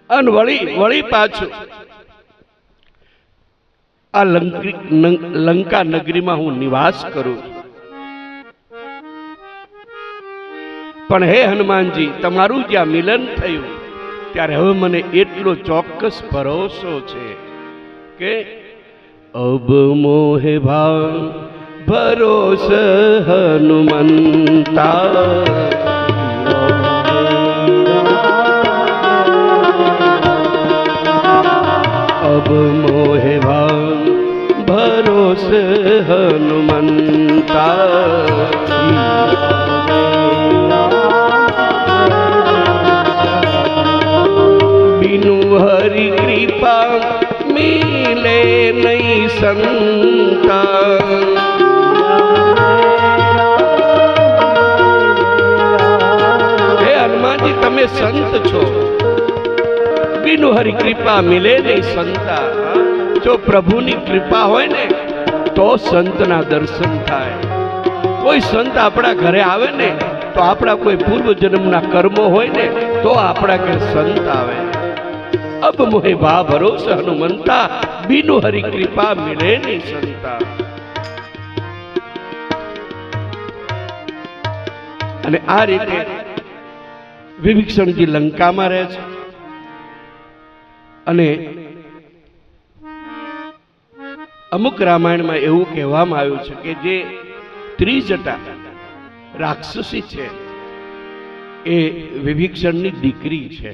અને વળી પાછું આ લંકા નગરીમાં હું નિવાસ કરું છું. પણ હે હનુમાનજી, તમારું જ્યાં મિલન થયું ત્યારે હવે મને એટલો ચોક્કસ ભરોસો છે કે અબ મોહે ભાવ ભરોસ હનુમંતા, अब मोहे भाव भरोस हनुमंता, बिनु हरि कृपा मिले नहीं संता. हे हनुमानजी, તમે સંત છો, बिनु हरि कृपा मिले नहीं संता. जो प्रभुनी कृपा होय ने तो संतना दर्शन थाय. कोई संत अपना घरे आवे ने तो अपना कोई पूर्व जन्मना कर्मो होय ने तो अपना घर संत आवे. अब मोहे भा भरोस हनुमंता, बिनु हरि कृपा मिले नहीं संता. અને આ રીતે વિભીષણજી લંકામાં રહે છે. અને અમુક રામાયણમાં એવું કહેવામાં આવ્યું છે કે જે ત્રિજટા રાક્ષસી છે એ વિભીષણની દીકરી છે.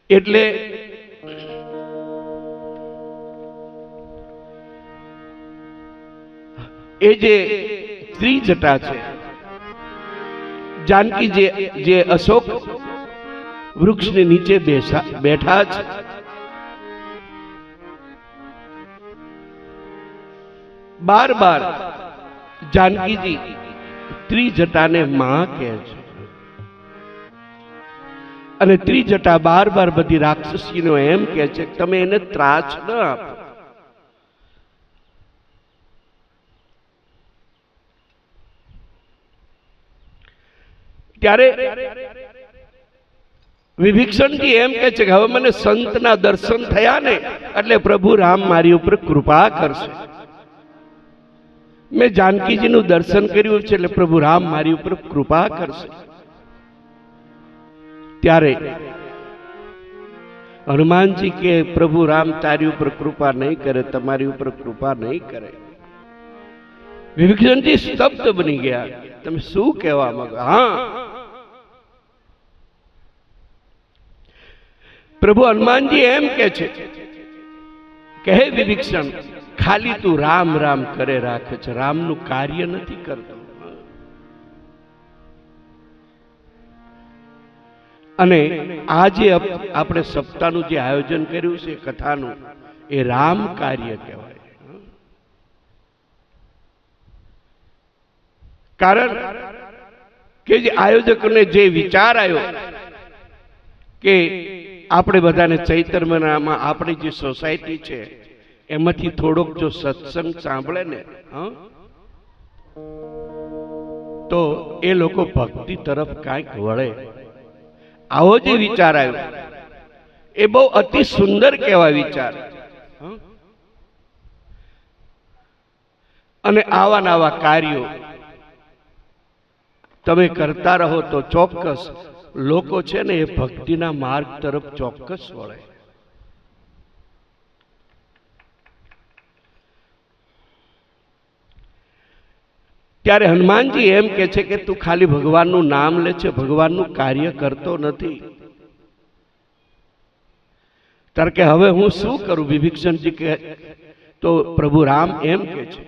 એટલે એ જે ત્રિજટા છે, જાનકી જે અશોક વૃક્ષની નીચે બેઠા છે, બાર બાર જાનકીજી ત્રિજટાને માં કહે છે. અને ત્રિજટા બાર બાર બધી રાક્ષસીનો એમ કહે છે કે તમે એને ત્રાસ ન આપો. ત્યારે વિભીષણજી એમ કહે છે કે હવે મને સંતના દર્શન થયા ને એટલે પ્રભુ રામ મારી ઉપર કૃપા કરશે. મેં જાનકીજીનું દર્શન કર્યું છે એટલે પ્રભુ રામ મારી ઉપર કૃપા કરશે. ત્યારે હનુમાનજી કે પ્રભુ રામ તારી ઉપર કૃપા નહીં કરે, તમારી ઉપર કૃપા નહીં કરે. વિભીષણજી સ્તબ્ધ બની ગયા. તમે શું કહેવા માંગો? હા, પ્રભુ હનુમાનજી એમ કે છે કે હે વિભીષણ, ખાલી તું રામ રામ કરે રાખે છે, રામનું કાર્ય નથી કરતો. અને આજે આપણે સપ્તાહનું જે આયોજન કર્યું છે કથાનું, એ રામ કાર્ય કહેવાય. કારણ કે જે આયોજકોને જે વિચાર આવ્યો કે આપણે બધાને ચૈત્ર મહિનામાં આપણી જે સોસાયટી છે એમાંથી થોડોક જો સત્સંગ સાંભળે ને તો એ લોકો ભક્તિ તરફ કાંઈક વળે, આવો જે વિચાર આવ્યો એ બહુ અતિ સુંદર કહેવાય વિચાર. અને આવા નવા કાર્યો તમે કરતા રહો તો ચોક્કસ લોકો છે ને એ ભક્તિના માર્ગ તરફ ચોક્કસ વળે. ત્યારે હનુમાનજી એમ કે છે કે તું ખાલી ભગવાનનું નામ લે છે, ભગવાનનું કાર્ય કરતો નથી. ત્યારે કે હવે હું શું કરું? વિભીષણજી કે તો પ્રભુ રામ એમ કે છે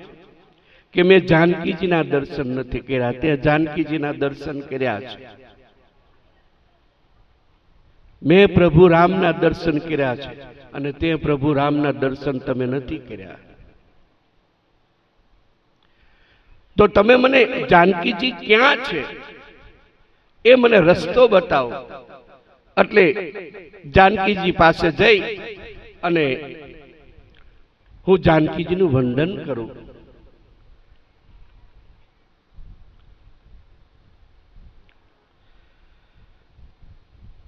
કે મેં જાનકીજીના દર્શન નથી કર્યા, તે જાનકીજીના દર્શન કર્યા છે. મેં પ્રભુ રામના દર્શન કર્યા છે અને તે પ્રભુ રામના દર્શન તમે નથી કર્યા. તો તમે મને જાનકીજી ક્યાં છે એ મને રસ્તો બતાવો. એટલે જાનકીજી પાસે જઈ અને હું જાનકીજીનું વંદન કરું.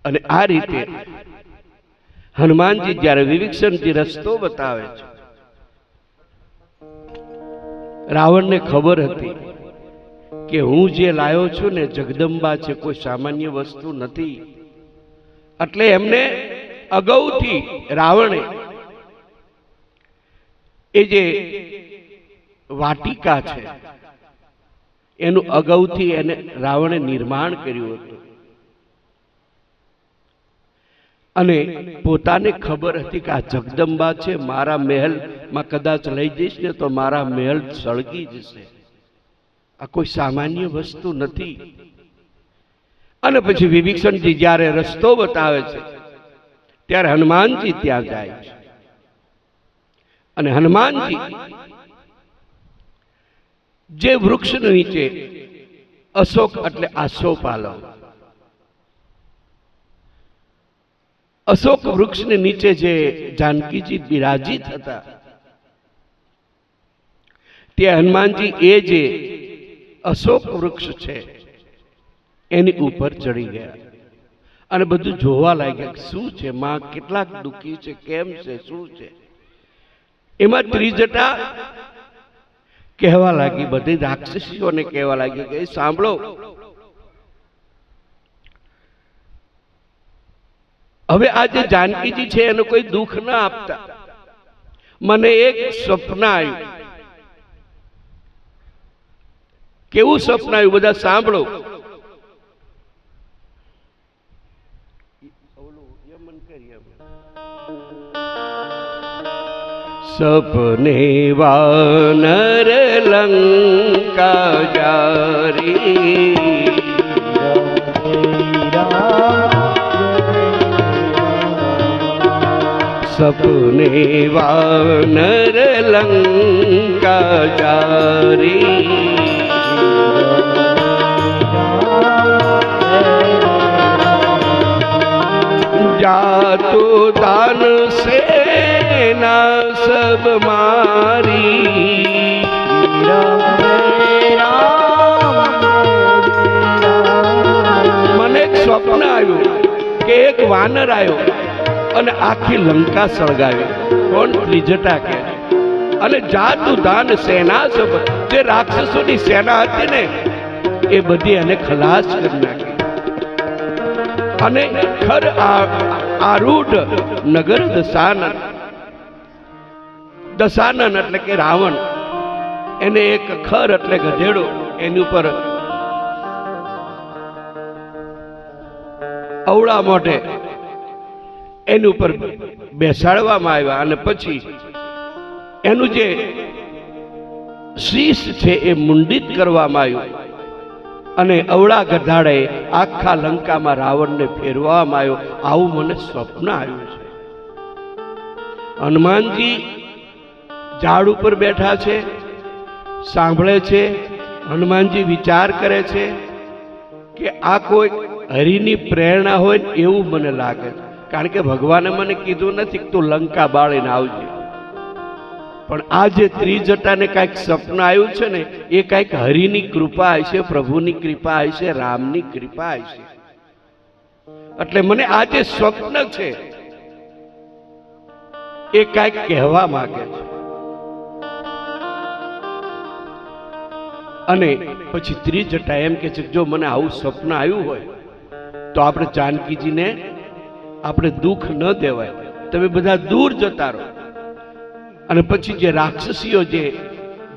અને આ રીતે હનુમાનજી જ્યારે વિભીષણજી રસ્તો બતાવે છે, રાવણને ખબર હતી કે હું જે લાયો છું ને જગદંબા છે, કોઈ સામાન્ય વસ્તુ નથી. એટલે એમને અગાઉથી રાવણે એ જે વાટિકા છે એનું અગાઉથી એને રાવણે નિર્માણ કર્યું હતું. અને પોતાને ખબર હતી કે આ જગદંબા છે, મારા મહેલમાં કદાચ લઈ જઈશ ને તો મારા મહેલ સળગી જશે, આ કોઈ સામાન્ય વસ્તુ નથી. અને પછી વિભીષણજી જ્યારે રસ્તો બતાવે છે ત્યારે હનુમાનજી ત્યાં જાય છે. અને હનુમાનજી જે વૃક્ષ નીચે અશોક એટલે આસોપાલવ, અશોક વૃક્ષની નીચે જે જાનકીજી બિરાજિત હતા, ત્યાં હનુમાનજી એ જે અશોક વૃક્ષ છે એની ઉપર ચડી ગયા અને બધું જોવા લાગ્યા. શું છે માં, કેટલાક દુઃખી છે, કેમ છે, શું છે? એમાં ત્રિજટા કહેવા લાગી, બધી રાક્ષસીઓને કહેવા લાગી કે સાંભળો, હવે આ જે જાનકીજી છે એનું કોઈ દુઃખ ના આપતા. મને એક સ્વપ્ન આવ્યું. કેવું સ્વપ્ન આવ્યું બધા સાંભળો. સપને વાનર લંકા જારી, સપને વાનર લંકા જારી, जातु दान सेना सब मारी, મને એક સ્વપ્ન આવ્યું કે એક વાનર આવ્યો અને આખી લંકા સળગાવી. કોણ? ત્રિજટા કે. અને જાતુ દાન સેના સબ, જે રાક્ષસોની સેના હતી ને એ બધી એને ખલાસ કરી નાખી. અને ખર આરૂઢ નગર દશાનન, દશાનન એટલે કે રાવણ, એને એક ખર એટલે ગધેડો એની ઉપર અવળા મોઢે એની ઉપર બેસાડવામાં આવ્યા. અને પછી એનું જે શીશ છે એ મુંડિત કરવામાં આવ્યું અને અવળા ગધાડે આખા લંકામાં રાવણને ફેરવામાં આવ્યો. આવું મને સ્વપ્ન આવ્યું છે. હનુમાનજી ઝાડ ઉપર બેઠા છે, સાંભળે છે. હનુમાનજી વિચાર કરે છે કે આ કોઈ હરિની પ્રેરણા હોય એવું મને લાગે છે, કારણ કે ભગવાને મને કીધું નથી કે તું લંકા બાળીને આવજે. પણ આ જે ત્રિજટાને કાંઈક સપનું આવ્યું છે ને એ કાંઈક હરિની કૃપા હશે, પ્રભુની કૃપા હશે, રામની કૃપા હશે. એટલે મને આ જે સ્વપ્ન છે એ કાંઈક કહેવા માંગે છે. અને પછી ત્રિજટા એમ કે છે જો મને આવું સ્વપ્ન આવ્યું હોય તો આપણે જાનકીજીને આપણે દુઃખ ન દેવાય, તમે બધા દૂર જતા રહો. અને પછી જે રાક્ષસીઓ જે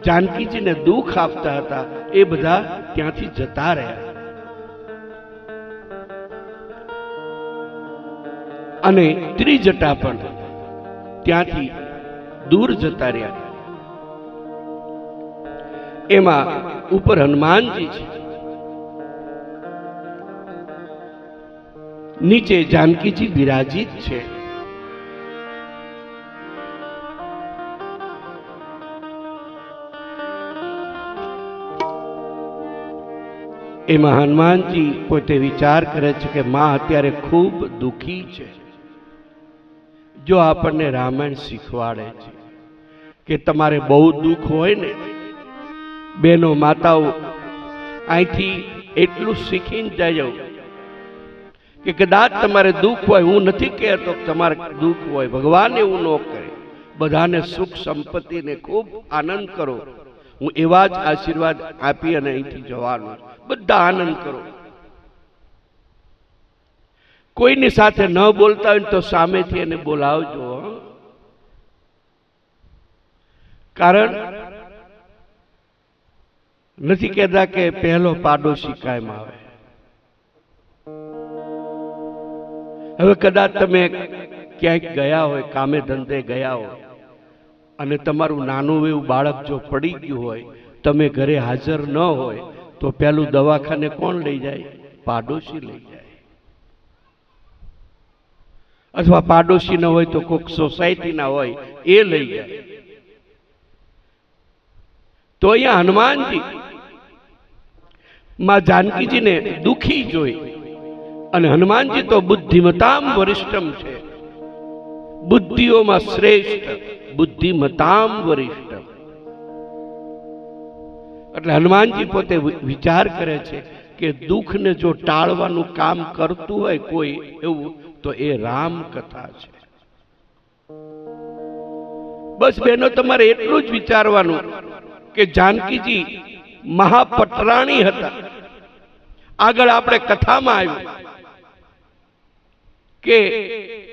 જાનકીજીને દુઃખ આપતા હતા એ બધા ત્યાંથી જતા રહ્યા. અને ત્રિજટા પણ ત્યાંથી દૂર જતા રહ્યા. એમાં ઉપર હનુમાનજી છે, નીચે જાનકીજી બિરાજિત છે. એમાં હનુમાનજી પોતે વિચાર કરે છે કે માં અત્યારે ખૂબ દુઃખી છે. જો આપણને રામાયણ શીખવાડે છે કે તમારે બહુ દુઃખ હોય ને, બહેનો માતાઓ અહીંથી એટલું શીખીને જાજો કે કદાચ તમારે દુઃખ હોય, હું નથી કહેતો કે તમારે દુઃખ હોય, ભગવાન એવું ન કરે, બધાને સુખ સંપત્તિને ખૂબ આનંદ કરો. હું એવા જ આશીર્વાદ આપી અને અહીંથી જવાનું. બધા આનંદ કરો. કોઈની સાથે ન બોલતા હોય તો સામેથી એને બોલાવજો. કારણ નથી કહેતા કે પહેલો પાડોશી કાયમ આવે. હવે કદાચ તમે ક્યાંક ગયા હોય, કામે ધંધે ગયા હોય અને તમારું નાનું એવું બાળક જો પડી ગયું હોય, તમે ઘરે હાજર ન હોય તો પેલું દવાખાને કોણ લઈ જાય? પાડોશી લઈ જાય. અથવા પાડોશી ન હોય તો કોઈક સોસાયટીના હોય એ લઈ જાય. તો અહીંયા હનુમાનજી માં જાનકીજીને દુખી જોઈ, અને હનુમાનજી તો બુદ્ધિમતામ વરિષ્ઠમ છે, બુદ્ધિઓમાં શ્રેષ્ઠ, બુદ્ધિમતામ વરિષ્ઠમ. એટલે હનુમાનજી પોતે વિચાર કરે છે કે દુઃખને જો ટાળવાનું કામ કરતું હોય કોઈ એવું તો એ રામ કથા છે. બસ બહેનો, તમારે એટલું જ વિચારવાનું કે જાનકીજી મહાપટરાણી હતા. આગળ આપણે કથામાં આવ્યું કે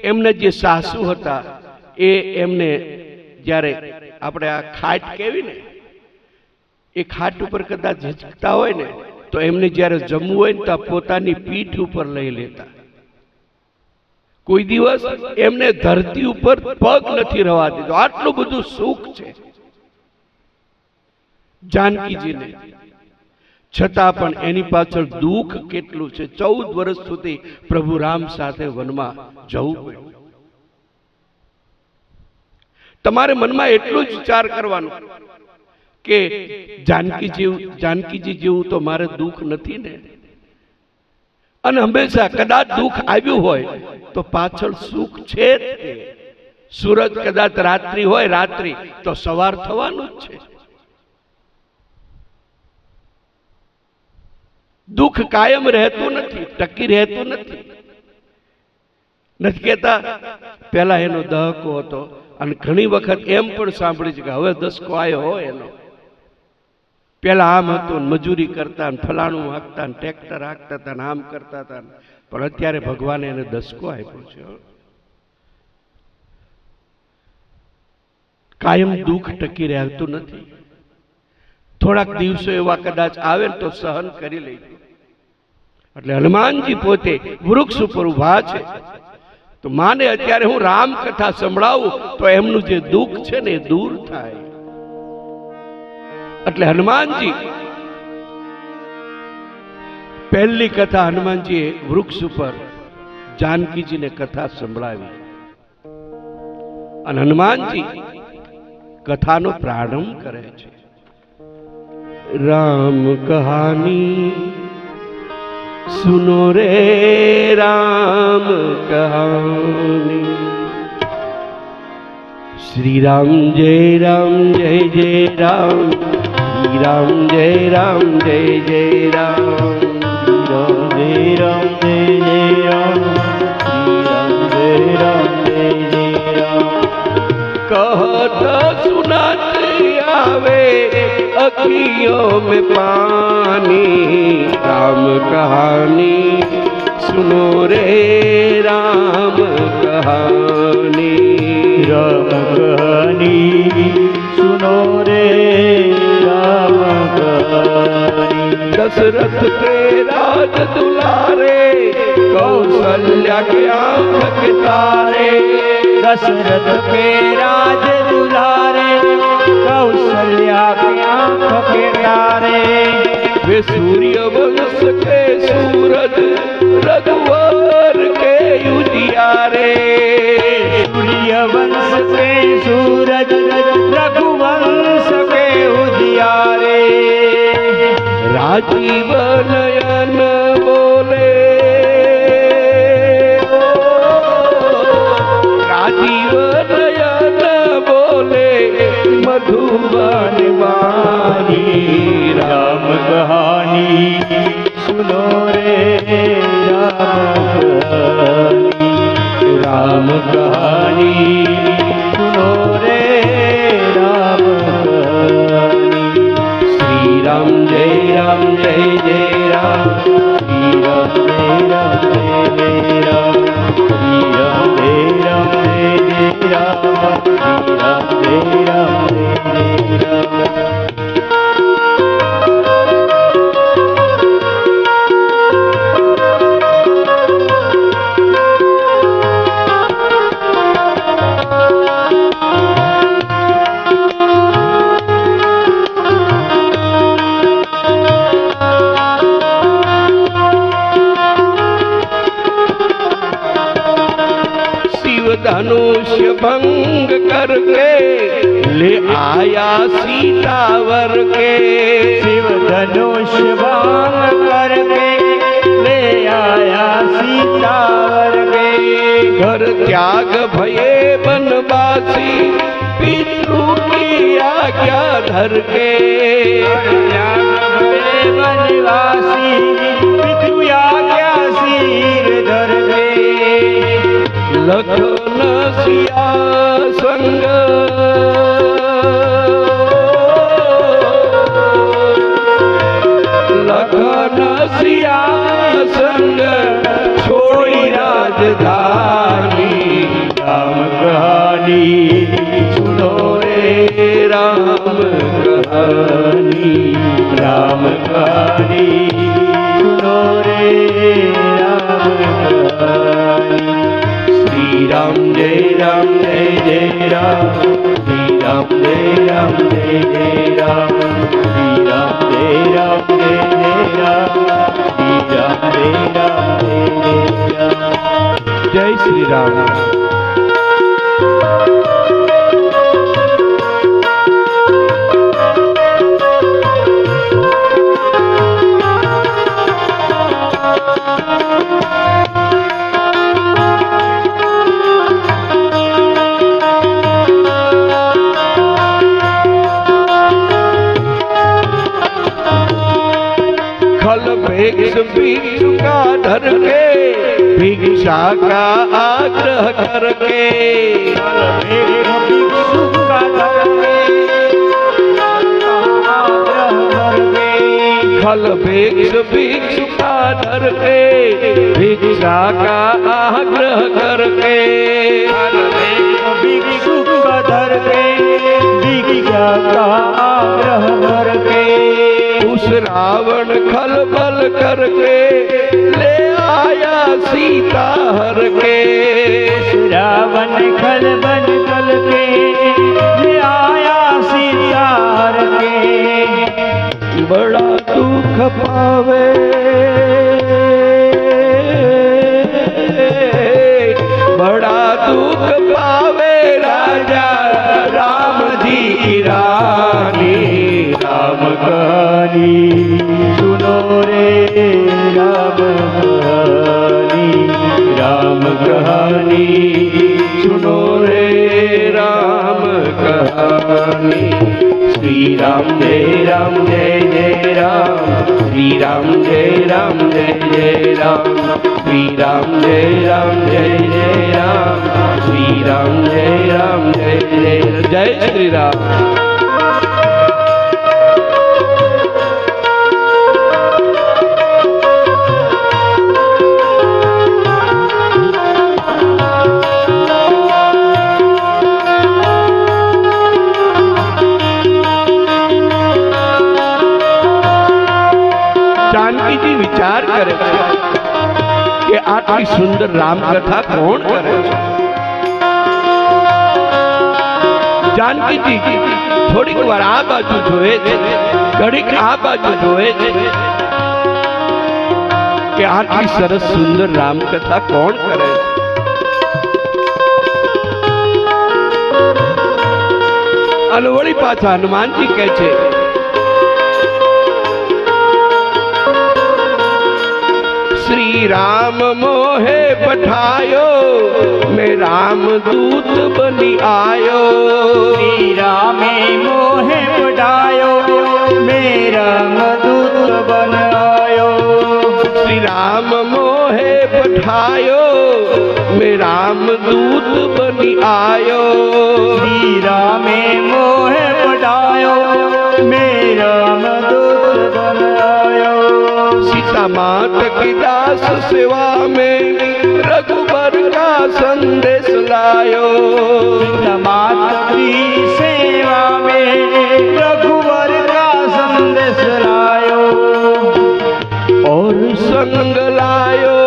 એમને જે સાસુ હતા એ એમને જ્યારે આપણે આ ખાટ કેવી ને, એ ખાટ ઉપર કદાચ હિચકતા હોય ને તો એમને જ્યારે જમવું હોય ને તો પોતાની પીઠ ઉપર લઈ લેતા. કોઈ દિવસ એમને ધરતી ઉપર પગ નથી રવા દીધો. આટલું બધું સુખ છે જાનકીજીને, છતાં પણ એની પાછળ દુઃખ કેટલું છે. 14 વર્ષ સુધી પ્રભુ રામ સાથે વનમાં જવું પડ્યું. તમારે મનમાં એટલું જ વિચાર કરવાનું કે જાનકીજી જેવું તો મારે દુઃખ નથી ને. અને હંમેશા કદાચ દુઃખ આવ્યું હોય તો પાછળ સુખ છે જ તે. સૂરજ કદાચ રાત્રિ હોય, રાત્રિ તો સવાર થવાનું જ છે. દુઃખ કાયમ રહેતું નથી, ટકી રહેતું નથી. નથી કહેતા પેલા એનો દહકો હતો, અને ઘણી વખત એમ પણ સાંભળી છે કે હવે દસકો આવ્યો હોય એનો. પેલા આમ હતું, મજૂરી કરતા, ફલાણું હાંકતા, ટ્રેક્ટર હાંકતા હતા, આમ કરતા હતા, પણ અત્યારે ભગવાને એને દસકો આપ્યો છે. કાયમ દુઃખ ટકી રહેતું નથી. થોડાક દિવસો એવા કદાચ આવે તો સહન કરી લેજો. એટલે હનુમાનજી પોતે વૃક્ષ ઉપર ઉભા છે. તો માને અત્યારે હું રામ કથા સંભળાવું તો એમનું જે દુઃખ છે ને એ દૂર થાય. એટલે હનુમાનજી પહેલી કથા હનુમાનજીએ વૃક્ષ ઉપર જાનકીજીને કથા સંભળાવી, અને હનુમાનજી કથાનો પ્રારંભ કરે છે. राम कहानी सुनो रे राम कहानी। श्री राम जय जय राम, श्री राम जय जय राम, श्री राम जय राम, श्री राम जय राम। कहत सुनात आवे अखियों में पानी, राम कहानी सुनो रे राम कहानी। राम कहानी सुनो रे राम कहानी। दशरथ के राज दुलारे, कौशल्या के आंख के तारे। दशरथ के राज दुलारे, कौशल्या के आंख के तारे। वे सूर्य वंश के सूरज, रघुवर के उजियारे। सूर्य वंश के सूरज, रघुवंश के उजियारे। राजीव नयन बोले, राजीव नयन बोले मधुबन वाणी। राम कहानी सुनो रे राम जय राम जय राम। धनुष भंग करके ले आया सीतावर के। शिव धनुष भंग करके ले आया सीतावर के। घर त्याग भये बनवासी पितृ की आज्ञा धर के। त्याग भये बनवासी पितृ आज्ञा सिर धर के। लखन सिया संग लखन सिया संग छोड़ी राजधानी। राम कहानी सुनो रे राम कहानी। राम कहानी सुनो रे राम कहानी। श्री राम जय राम जय राम। श्री राम जय राम जय राम। श्री राम जय राम जय राम। श्री राम जय राम जय राम। जय श्री राम। भिक्ष भिक्षु का धर के भिक्षा का आग्रह करके। भिक्षु का धर के खल भिक्ष भिक्षु का धर के भिक्षा का आग्रह करके। भिक्षु का धर के भिक्षा का आग्रह करके। उस रावण खल बल करके ले आया सीता हर के। रावण खल बल करके ले आया सीता हर के। बड़ा दुख पावे बड़ा दुख पावे राजा राम जी की रानी। राम कहानी सुनो रे राम कहानी। राम कहानी सुनो रे राम कहानी। श्री राम जय राम जय राम। श्री राम जय राम जय राम। श्री राम जय राम जय राम। श्री राम जय राम जय जय श्री राम। जानकी जी विचार करे कि आटली सुंदर राम कथा कौन करे। जानकी जी થોડીક વાર આ બાજુ જોવે છે, ઘડીક આ બાજુ જોવે છે કે આટલી સરસ સુંદર રામ કથા કોણ કરે। અને વળી પાછા હનુમાનજી કહે છે श्री राम मोहे पठायो मैं राम दूत बनी आयो। श्री रामे मोहे पठायो मैं राम दूत बन आयो। श्री राम मोहे पठायो मैं राम दूत बनी आयो। श्री रामे मोहे पठायो मैं राम दूत बन आयो। सीता मात की दास सेवा में रघुबर का संदेश लायो। मात की सेवा में रघुवर का संदेश लायो और संग लायो।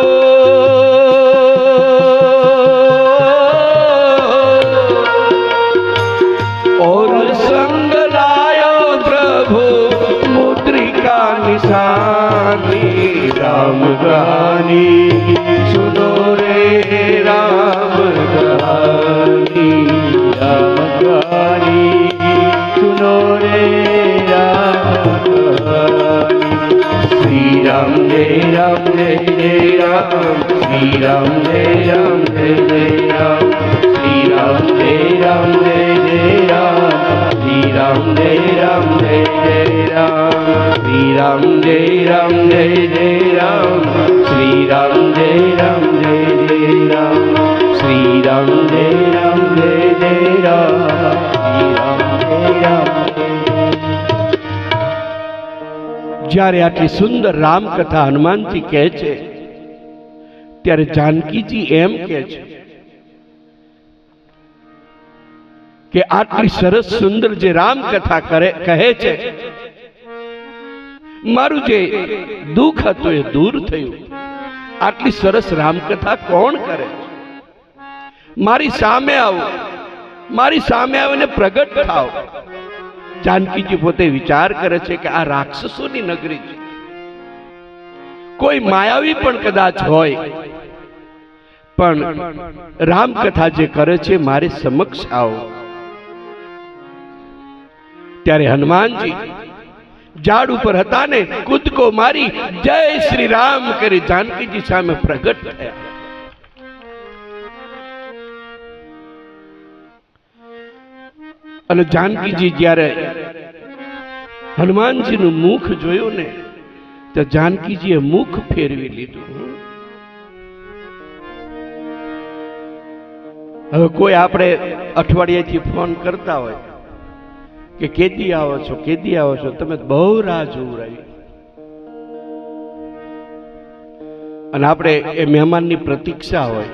और संग लायो प्रभु मुद्रिका निशानी। राम कहानी सुनो रे राम कहानी। राम कहानी सुनो रे राम कहानी। श्री राम जय राम जय जय राम। श्री राम जय राम जय जय राम। श्री राम जय राम जय जय राम। श्री राम जय राम जय जय राम। श्री राम जय राम जय जय राम। श्री राम जय राम जय जय राम। श्री राम जय राम जय जय राम। श्री राम जय राम जय जय। જ્યારે આટલી સુંદર રામ કથા હનુમાનજી કહે છે ત્યારે જાનકીજી એમ કહે છે કે આટલી સરસ સુંદર જે રામ કથા કહે છે, મારું જે દુઃખ હતું એ દૂર થયું. આટલી સરસ રામ કથા કોણ કરે? મારી સામે આવો, મારી સામે આવીને પ્રગટ થાઓ. જાનકીજી પોતે વિચાર કરે છે કે આ રાક્ષસોની નગરી છે, કોઈ માયાવી પણ કદાચ હોય, પણ રામ કથા જે કરે છે મારી સમક્ષ આવો. ત્યારે હનુમાનજી ઝાડ ઉપર હતા ને, કૂદકો મારી જય શ્રી રામ કરી જાનકીજી સામે પ્રગટ થયા. અને જાનકીજી જ્યારે હનુમાનજીનું મુખ જોયું ને તો જાનકીજીએ મુખ ફેરવી લીધું. હવે કોઈ આપણે અઠવાડિયાથી ફોન કરતા હોય કે કેદી આવો છો, કેદી આવો છો, તમે બહુ રાહ જોવરાવી, અને આપણે એ મહેમાનની પ્રતીક્ષા હોય,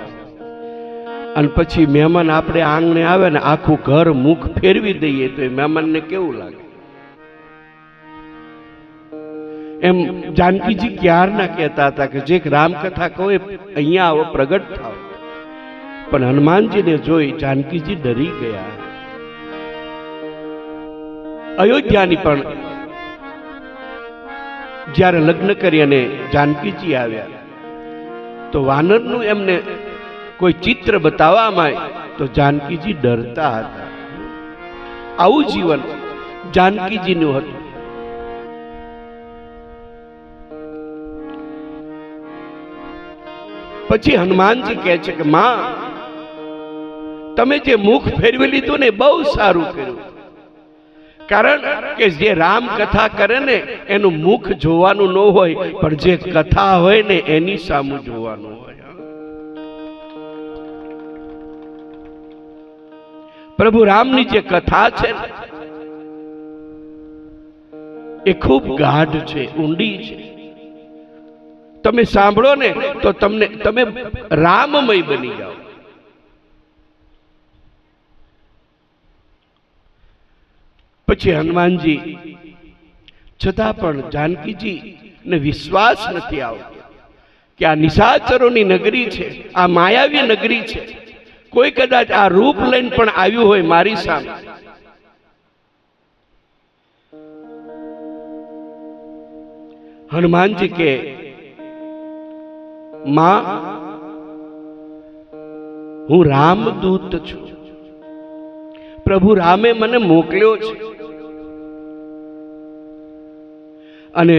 અને પછી મહેમાન આપણે આંગણે આવે ને આખું ઘર મુખ ફેરવી દઈએ તો એ મહેમાનને કેવું લાગે? એમ જાનકીજી ક્યારના કહેતા હતા કે જે રામકથા કહો અહીંયા આવો, પ્રગટ થાઓ. પણ હનુમાનજીને જોઈ જાનકીજી ડરી ગયા. અયોધ્યાની પણ જ્યારે લગ્ન કરી અને જાનકીજી આવ્યા તો વાનરનું એમને કોઈ ચિત્ર બતાવવામાં આવે તો જાનકીજી ડરતા હતા. આવું જીવન જાનકીજીનું હતું. પછી હનુમાનજી કહે છે કે માં, તમે જે મુખ ફેરવી લીધું ને બહુ સારું કર્યું. કારણ કે જે રામ કથા કરે ને એનું મુખ જોવાનું ન હોય, પણ જે કથા હોય ને એની સામું જોવાનું હોય. પ્રભુ રામની જે કથા છે એ ખૂબ ગાઢ છે, ઊંડી છે. તમે સાંભળો ને તો તમે રામમય બની જાઓ. પછી હનુમાનજી છતાં પણ જાનકીજી ને વિશ્વાસ નથી આવતો કે આ નિશાચરોની નગરી છે, આ માયાવી નગરી છે, કોઈ કદાચ આ રૂપ લઈને પણ આવ્યું હોય મારી સામે. હનુમાનજી કે માં, હું રામદૂત છું, પ્રભુ રામે મને મોકલ્યો છે, અને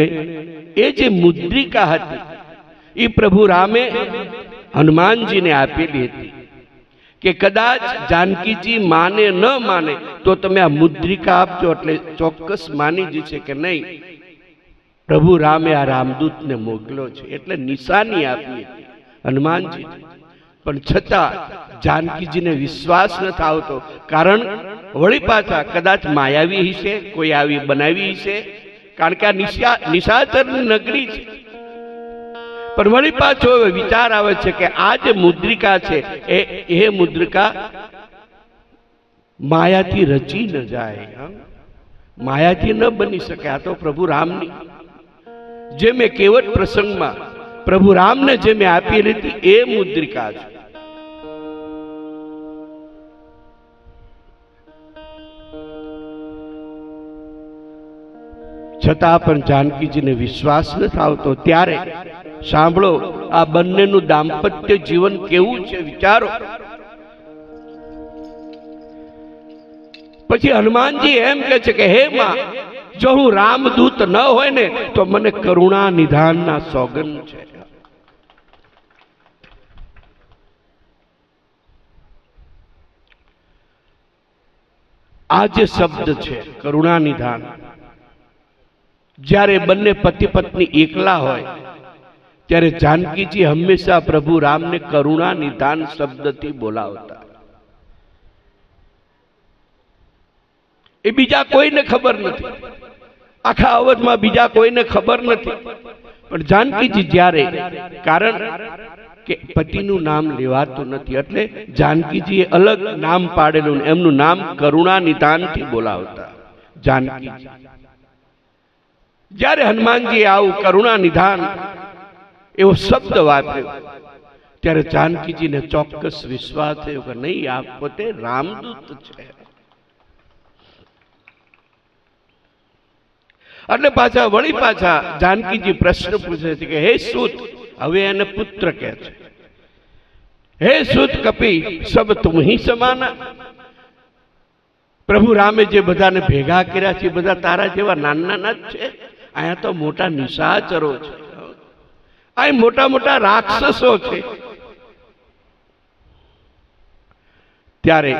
એ જે મુદ્રિકા હતી એ પ્રભુ રામે હનુમાનજીને આપેલી હતી કે કદાચ જાનકીજી માને ન માને તો તમે આ મુદ્રિકા આપજો, એટલે ચોક્કસ માની જશે કે નહીં પ્રભુ રામે આ રામદૂતને મોકલ્યો છે. એટલે નિશાની આપી હતી હનુમાનજી. પણ છતાં જાનકીજીને વિશ્વાસ નથી આવતો, કારણ વળી પાછા કદાચ માયાવી હશે, કોઈ આવી બનાવી હશે, કારણ કે આ નિશાચરની નગરી છે. પણ વળી પાછો હવે વિચાર આવે છે કે આ જે મુદ્રિકા છે એ મુદ્રિકા માયાથી રચી ન જાય, માયાથી ન બની શકે. આ તો પ્રભુ રામની, જે મેં કેવટ પ્રસંગમાં પ્રભુ રામને જે મેં આપેલી હતી એ મુદ્રિકા છે. છતાં પણ જાનકીજીને વિશ્વાસ નથી આવતો. ત્યારે સાંભળો, આ બંનેનું દાંપત્ય જીવન કેવું છે વિચારો. પછી હનુમાનજી એમ કહે છે કે હે માં, જો હું રામદૂત ન હોય ને તો મને કરુણા નિધાનના સોગંદ છે. આ જે શબ્દ છે કરુણા નિધાન, જ્યારે બંને પતિ પત્ની એકલા હોય ત્યારે જાનકીજી હંમેશા પ્રભુ રામને કરુણા નિધાન શબ્દથી બોલાવતા. એ બીજા કોઈને ખબર નથી, આખા અવધમાં બીજા કોઈને ખબર નથી. પણ જાનકીજી જ્યારે, કારણ કે પતિનું નામ લેવાતું નથી એટલે જાનકીજીએ અલગ નામ પાડેલું, એમનું નામ કરુણા નિધાનથી બોલાવતા જાનકીજી. જ્યારે હનુમાનજી આવું કરુણા નિધાન એવો શબ્દ વાપર્યો ત્યારે જાનકીજીને ચોક્કસ વિશ્વાસ થયો કે નહીં, આ પોતે રામદૂત છે. એટલે વળી પાછા જાનકીજી પ્રશ્ન પૂછે છે કે હે સૂત, હવે એને પુત્ર કહે છે, હે સૂત કપી સબ તુમ હી સમાના. પ્રભુ રામે જે બધાને ભેગા કર્યા છે બધા તારા જેવા નાના જ છે. અહીંયા તો મોટા નિશાચરો છે, અહીં મોટા મોટા રાક્ષસો છે. ત્યારે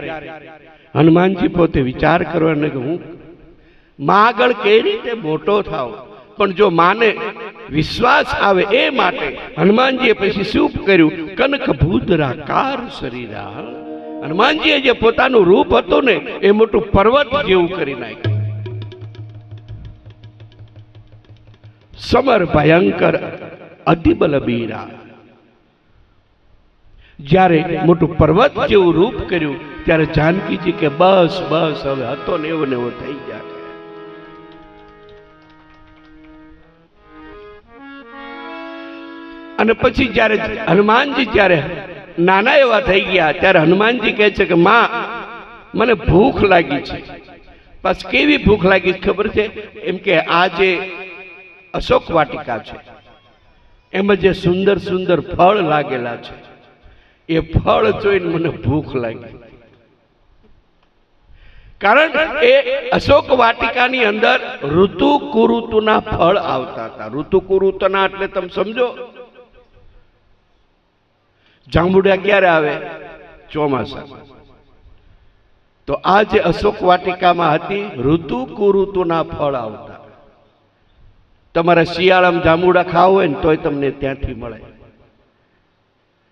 હનુમાનજી પોતે વિચાર કરવાનો કે હું માં આગળ કઈ રીતે મોટો થાવ. પણ જો માને વિશ્વાસ આવે એ માટે હનુમાનજીએ પછી શું કર્યું, કનક ભૂદરાકાર શરીરા. હનુમાનજીએ જે પોતાનું રૂપ હતું ને એ મોટું પર્વત જેવું કરી નાખ્યું. સમર ભયંકર અતિબલ બીરા. જ્યારે મોટું પર્વત જેવું રૂપ કર્યું ત્યારે જાનકીજી કે બસ બસ હવે હતો ને એવો ને એવો થઈ જાય. અને પછી જ્યારે હનુમાનજી જ્યારે નાના એવા થઈ ગયા ત્યારે હનુમાનજી કહે છે કે માં, મને ભૂખ લાગી છે. બસ કેવી ભૂખ લાગી ખબર છે? એમ કે આ જે અશોક વાટિકા છે એમાં જે સુંદર સુંદર ફળ લાગેલા છે એ ફળ જોઈને મને ભૂખ લાગી. કારણ એ અશોક વાટિકાની અંદર ઋતુ કુઋતુના ફળ આવતા હતા. ઋતુ કુઋતુના એટલે તમે સમજો, જાંબુડા ક્યારે આવે? ચોમાસામાં. તો આ જે અશોક વાટિકામાં હતી ઋતુ કુઋતુના ફળ આવતા. તમારે શિયાળામાં જાંબુડા ખાવા હોય ને તોય તમને ત્યાંથી મળે.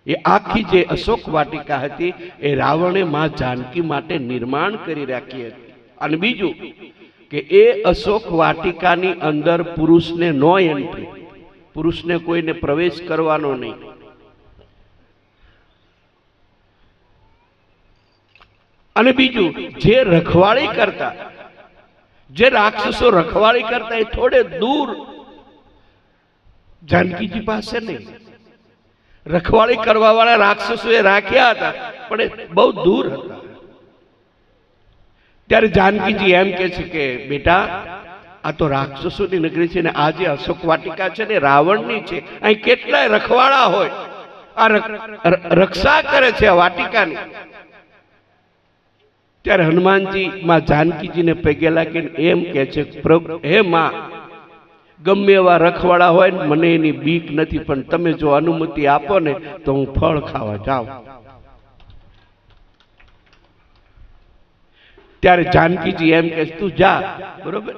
એ આખી જે અશોક વાટિકા હતી એ રાવણે માં જાનકી માટે નિર્માણ કરી રાખી હતી. અને બીજું કે એ અશોક વાટિકાની અંદર પુરુષને નો એન્ટ્રી, પુરુષને કોઈને પ્રવેશ કરવાનો નહીં. અને બીજું જે રખવાળી કરતા, જે રાક્ષસો રખવાળી કરતા એ થોડે દૂર, જાનકીજી પાસે નહીં. રખવાળી કરવા વાળા રાક્ષસો એ રાખ્યા હતા પણ એ બહુ દૂર હતા. ત્યારે જાનકીજી એમ કે છે કે બેટા, આ તો રાક્ષસોની નગરી છે ને આ જે અશોક વાટિકા છે ને રાવણની છે. અહીં કેટલાય રખવાળા હોય, આ રક્ષા કરે છે આ વાટિકાની. ત્યારે હનુમાનજી માં જાનકીજીને પગે લાગીને એમ કે છે, પ્રભુ હે માં, ગમે એવા રખવાડા હોય ને મને એની બીક નથી, પણ તમે જો અનુમતિ આપો ને તો હું ફળ ખાવા જાઉં. ત્યારે જાનકીજી એમ કે તું જા, બરોબર,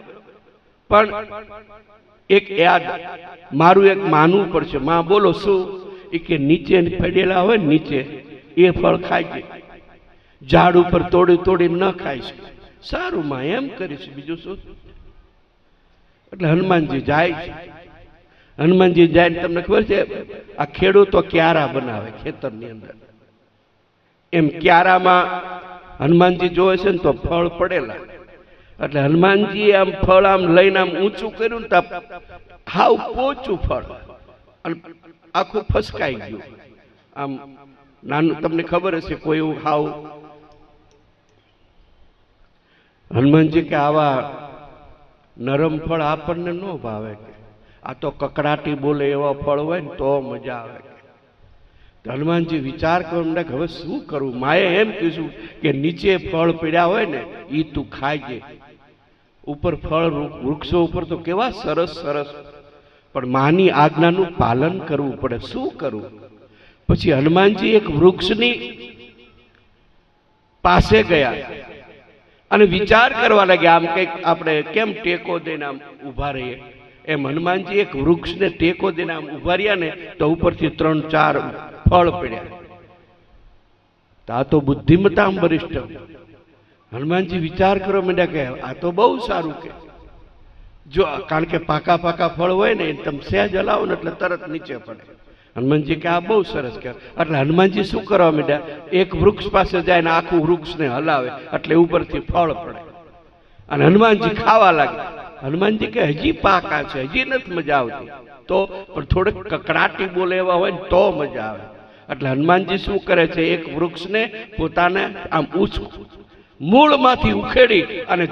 પણ એક યાદ મારું એક માનવું પડશે. માં બોલો શું? એ કે નીચે પડેલા હોય ને નીચે એ ફળ ખાઈ, ઝાડ ઉપર તોડી તોડી ન ખાઈશ. સારું માં, એમ કરીશ, બીજું શું? એટલે હનુમાનજી જાય છે હનુમાનજી જાય ને તમને ખબર છે, આ ખેડૂતો ક્યારા બનાવે ખેતરની અંદર, એમ ક્યારામાં હનુમાનજી જોવે છે ને તો ફળ પડેલા, એટલે હનુમાનજી આમ ફળ આમ લઈને આમ ઊંચું કર્યું ને તો હાવ પોચું ફળ અને આખું ફસકાઈ ગયું. આમ નાનું, તમને ખબર હશે કોઈ એવું હાવ, હનુમાનજી કે આવા નરમ ફળ આપણને ન ભાવે, કે આ તો કકડાટી બોલે એવા ફળ હોય ને તો મજા આવે. હનુમાનજી વિચાર કરો, હવે શું કરું? માએ એમ કીધું કે નીચે ફળ પડ્યા હોય ને ઈ તું ખાઈજે, ઉપર ફળ વૃક્ષો ઉપર તો કેવા સરસ સરસ, પણ માની આજ્ઞાનું પાલન કરવું પડે. શું કરવું? પછી હનુમાનજી એક વૃક્ષની પાસે ગયા અને વિચાર કરવા લાગ્યા, આમ કઈક આપણે કેમ ટેકો દઈને આમ ઉભા રહીએ, એમ હનુમાનજી એક વૃક્ષને ટેકો દઈને આમ ઉભા રહ્યા ને તો ઉપરથી 3-4 ફળ પડ્યા. આ તો બુદ્ધિમતા વરિષ્ઠ. હનુમાનજી વિચાર કરો માંડ્યા કે આ તો બહુ સારું, કે જો કારણ કે પાકા પાકા ફળ હોય ને તમે સહેજ હલાવો ને એટલે તરત નીચે પડે. હનુમાનજી કે આ બહુ સરસ કહેવાય. એટલે હનુમાનજી શું કરવા માંડ્યા, એક વૃક્ષ પાસે જાય ને આખું વૃક્ષને હલાવે એટલે ઉપરથી ફળ પડે અને હનુમાનજી ખાવા લાગે. હનુમાનજી કે હજી પાકા છે, હજી નથી મજા આવતી, તો પણ થોડેક કકડાટી બોલે એવા હોય ને તો મજા આવે. એટલે હનુમાનજી શું કરે છે, એક વૃક્ષને પોતાને આમ મૂળમાંથી ઉખેડી અને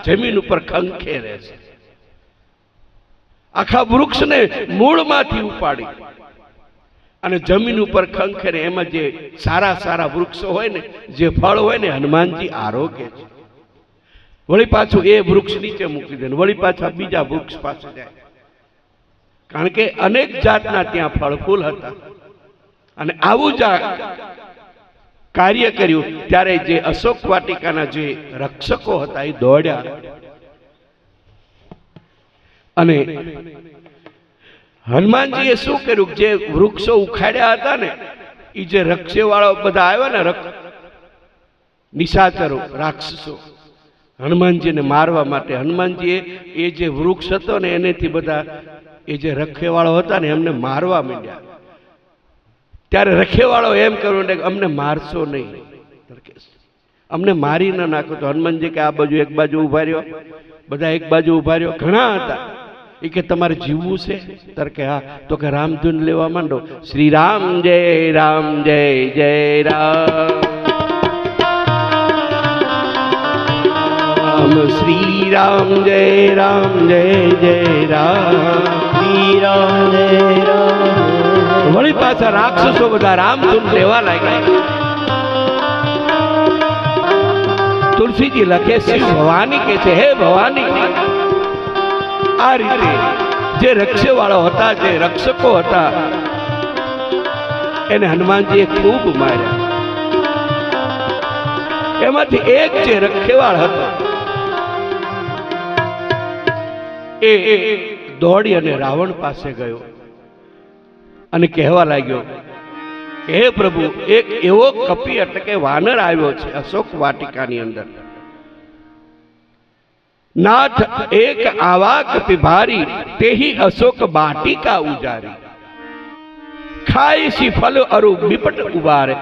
જમીન ઉપર ખંખેરે છે. આખા વૃક્ષને મૂળમાંથી ઉપાડી અને જમીન ઉપર ખંખેરે. એમાં જે સારા સારા વૃક્ષો હોય ને, જે ફળ હોય ને, હનુમાનજી આરોગ્ય છે. વળી પાછું એ વૃક્ષ નીચે મૂકી દે, વળી પાછા બીજા વૃક્ષ પાસે જાય, કારણ કે અનેક જાતના ત્યાં ફળ ફૂલ હતા. અને આવું જ કાર્ય કર્યું ત્યારે જે અશોક વાટિકાના જે રક્ષકો હતા એ દોડ્યા અને હનુમાનજીએ શું કર્યું, જે વૃક્ષો ઉખાડ્યા હતા ને એ જે રક્ષેવાળો બધા આવ્યા ને, નિશાચરો, રાક્ષસો, હનુમાનજીને મારવા માટે, હનુમાનજીએ એ જે વૃક્ષ હતો ને એનેથી બધા એ જે રખેવાળો હતા ને એમને મારવા માંડ્યા. ત્યારે રખેવાળો એમ કર્યું કે અમને મારશો નહીં, અમને મારી ના નાખો. તો હનુમાનજી કે આ બાજુ એક બાજુ ઉભા રહ્યો, બધા એક બાજુ ઉભા રહ્યો, ઘણા હતા. એ કે તમારે જીવવું છે? ત્યારે કે હા. તો કે રામધૂન લેવા માંડો, શ્રી રામ જય રામ જય જય રામ, શ્રી રામ જય રામ જય જય રામ, શ્રી રામ જય રામ. વળી પાછા રાક્ષસો બધા રામધૂન લેવા લાગ્યા. તુલસીજી લખે, શિવ ભવાની કે છે, હે ભવાની. આ રીતે જે રક્ષેવાળો હતા, જે રક્ષકો હતા, એને હનુમાનજીએ ખૂબ માર્યા. એમાંથી એક જે રખેવાળ હતો એ દોડી અને રાવણ પાસે ગયો અને કહેવા લાગ્યો કે હે પ્રભુ, એક એવો કપી એટલે કે વાનર આવ્યો છે અશોક વાટિકાની અંદર. નાથ એક આવા કપી ભારી, તેહી અશોક વાટિકા ઉજારી. ખાય સી ફલ અરુ બિપટ ઉબારે.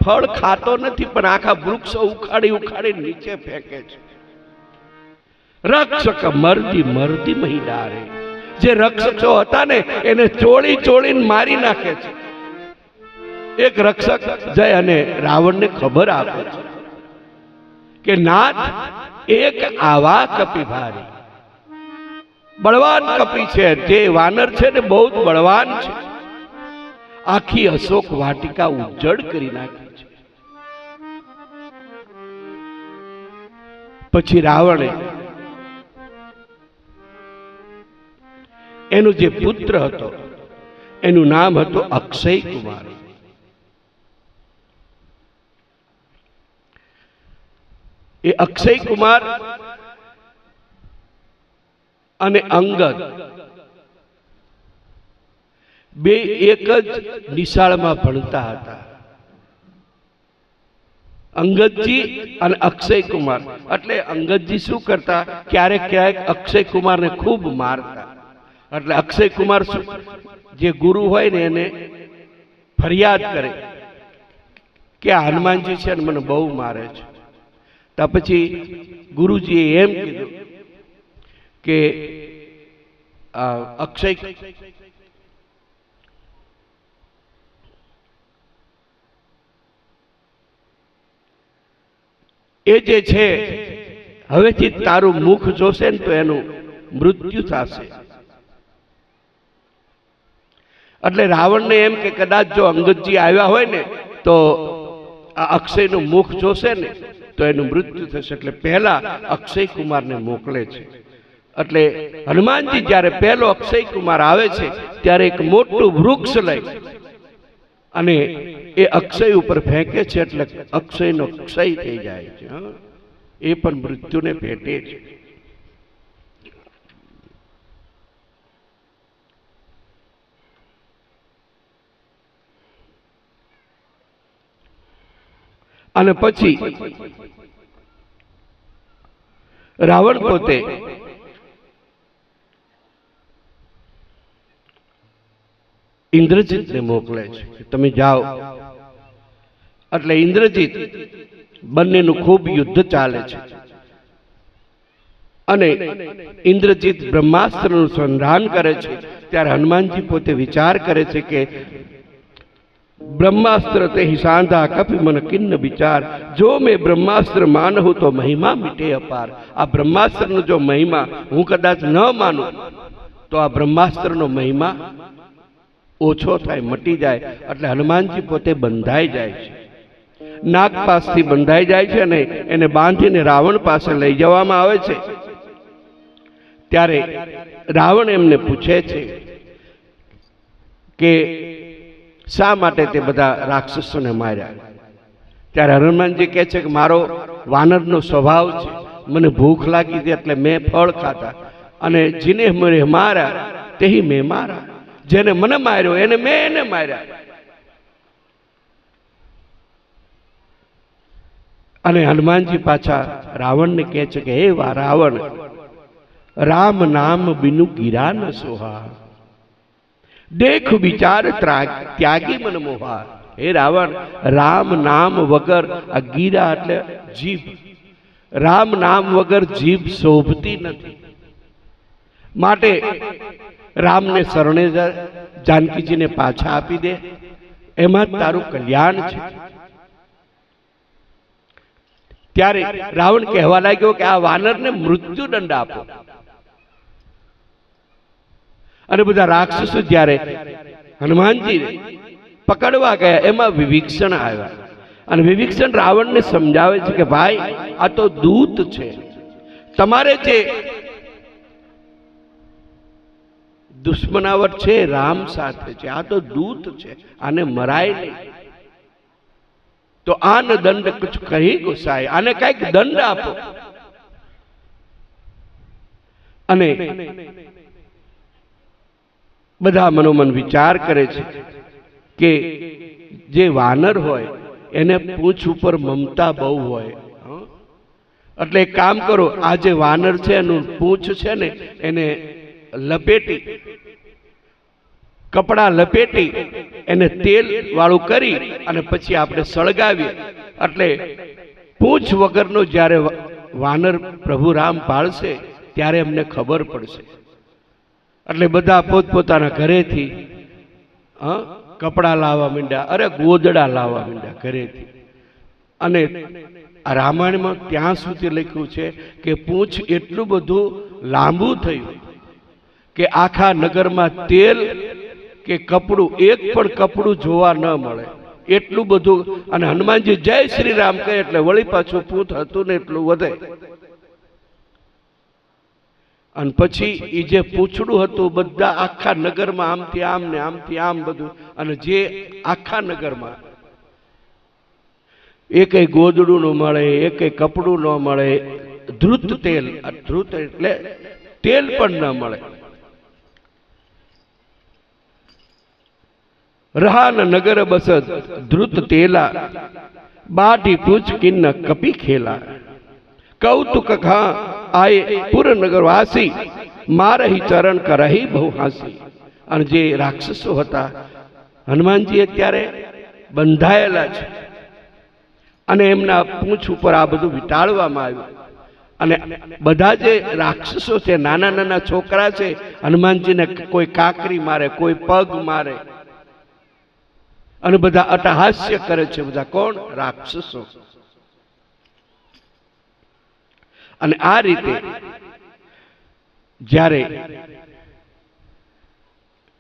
ફળ ખાતો નથી પણ આખા વૃક્ષો ઉખાડી ઉખાડી નીચે ફેંકે છે. રક્ષક મરદી મરદી મહી ડારે. જે રક્ષકો હતા ને એને ચોળી ચોળીને મારી નાખે છે. એક રક્ષક જાય અને રાવણને ખબર આપે છે કે નાથ એક આવા કપી ભારી, બળવાન કપી છે, જે વાનર છે ને બહુ બળવાન છે, આખી અશોક વાટિકા ઉજ્જડ કરી નાખી છે. પછી રાવણે એનો જે પુત્ર હતો એનું નામ હતું અક્ષય કુમાર. એ અક્ષય કુમાર અને અંગદ બે એક જ નિશાળમાં ભણતા હતા. અંગદજી અને અક્ષય કુમાર. એટલે અંગદજી શું કરતા, ક્યારેક ક્યારેક અક્ષય કુમારને ખૂબ મારતા એટલે અક્ષય કુમાર જે ગુરુ હોય ને એને ફરિયાદ કરે કે આ હનુમાનજી છે ને મને બહુ મારે છે. તો પછી ગુરુજીએ એમ કીધું કે અક્ષય એ જે છે હવેથી તારું મુખ જોશે ને તો એનું મૃત્યુ થશે. એટલે રાવણને એમ કે કદાચ જો અંગદજી આવ્યા હોય ને તો આ અક્ષયનું મુખ જોશે ને તો એનું મૃત્યુ થશે. એટલે પહેલા અક્ષય કુમારને મોકલે છે. એટલે હનુમાનજી જ્યારે પહેલો અક્ષય કુમાર આવે છે ત્યારે એક મોટું વૃક્ષ લઈ અને એ અક્ષય ઉપર ફેંકે છે. એટલે અક્ષયનો ક્ષય થઈ જાય છે. એ પણ મૃત્યુને ભેટે છે. અને પછી રાવણ પોતે ઇન્દ્રજીતને મોકલે છે કે તમે જાઓ. એટલે ઇન્દ્રજીત બંનેનું ખૂબ યુદ્ધ ચાલે છે અને ઇન્દ્રજીત બ્રહ્માસ્ત્રનું સંધાન કરે છે. ત્યારે હનુમાનજી પોતે વિચાર કરે છે કે બ્રહ્માસ્ત્ર તે સાંધા કપી મન કિન્ન વિચાર, જો મેં બ્રહ્માસ્ત્ર માનહું તો મહિમા મીટે અપાર. આ બ્રહ્માસ્ત્રનો જો મહિમા હું કદાચ ન માનું તો આ બ્રહ્માસ્ત્રનો મહિમા ઓછો થાય, મટી જાય. એટલે હનુમાનજી પોતે બંધાઈ જાય છે, નાગ પાસથી બંધાઈ જાય છે અને એને બાંધીને રાવણ પાસે લઈ જવામાં આવે છે. ત્યારે રાવણ એમને પૂછે છે કે શા માટે તે બધા રાક્ષસોને માર્યા. ત્યારે હનુમાનજી કહે છે કે મારો વાનરનો સ્વભાવ છે, મને ભૂખ લાગી હતી એટલે મેં ફળ ખાધા અને જેને મને માર્યા તે મેં મારા, જેને મને માર્યો એને મેં એને માર્યા. અને હનુમાનજી પાછા રાવણને કહે છે કે હે વા રાવણ, રામ નામ બિનુ ગીરા ન સોહા, દેખ વિચાર ત્યાગી મન મોહા. હે રાવણ, રામ નામ વગર આ ગીરા એટલે જીભ, રામ નામ વગર જીભ શોભતી નથી. માટે રામને શરણે જાનકીજીને પાછા આપી દે, એમાં જ તારું કલ્યાણ છે. ત્યારે રાવણ કહેવા લાગ્યો કે આ વાનરને મૃત્યુદંડ આપો. અને બધા રાક્ષસો જ્યારે હનુમાનજી પકડવા ગયા એમાં વિભીષણ આવ્યા અને વિભીષણ રાવણને સમજાવે છે કે ભાઈ આ તો દૂત છે, તમારે જે દુશ્મનાવટ છે રામ સાથે છે, આ તો દૂત છે, આને મરાય નહીં. તો આન દંડ કુછ કહી ગુસાય, આને કઈક દંડ આપો. અને બધા મનોમન વિચાર કરે છે કે જે વાનર હોય એને પૂંછ ઉપર મમતા બહુ હોય, એટલે એક કામ કરો, આ જે વાનર છે એનું પૂંછ છે ને એને લપેટી, કપડા લપેટી એને તેલ વાળું કરી અને પછી આપણે સળગાવીએ. એટલે પૂંછ વગરનો જ્યારે વાનર પ્રભુ રામ પાળશે ત્યારે એમને ખબર પડશે. એટલે બધા પોતપોતાના ઘરેથી કપડા લાવવા માંડ્યા, અરે ગોદડા લાવવા માંડ્યા ઘરેથી. અને આ રામાયણમાં ત્યાં સુધી લખ્યું છે કે પૂંછ એટલું બધું લાંબુ થયું કે આખા નગરમાં તેલ કે કપડું, એક પણ કપડું જોવા ન મળે, એટલું બધું. અને હનુમાનજી જય શ્રી રામ કહે એટલે વળી પાછું પૂંછ હતું ને એટલું વધે. અને પછી એ જે પૂંછડું હતું બધા આખા નગરમાં આમથી આમ ને આમથી આમ બધું, અને જે આખા નગરમાં એકેય ગોદડું ન મળે, એકેય કપડું ન મળે, ધ્રુત તેલ, ધ્રુત એટલે તેલ પણ ન મળે. રહાન નગર બસ ધ્રુત તેલા, બાઢી પૂછ કિન્ન કપી ખેલા. કૌતુક ખા આયે પુર નગર વાસી, મારહી ચરણ કરહી બહુ હાંસી. અને જે રાક્ષસો હતા, હનુમાનજી અત્યારે બંધાયેલા છે અને એમના પૂંછ ઉપર આ બધું વીંટાળવામાં આવ્યું. અને બધા જે રાક્ષસો છે, નાના નાના છોકરા છે, હનુમાનજીને કોઈ કાંકરી મારે, કોઈ પગ મારે અને બધા અટ્ટહાસ્ય કરે છે. બધા કોણ? રાક્ષસો. અને આ રીતે જ્યારે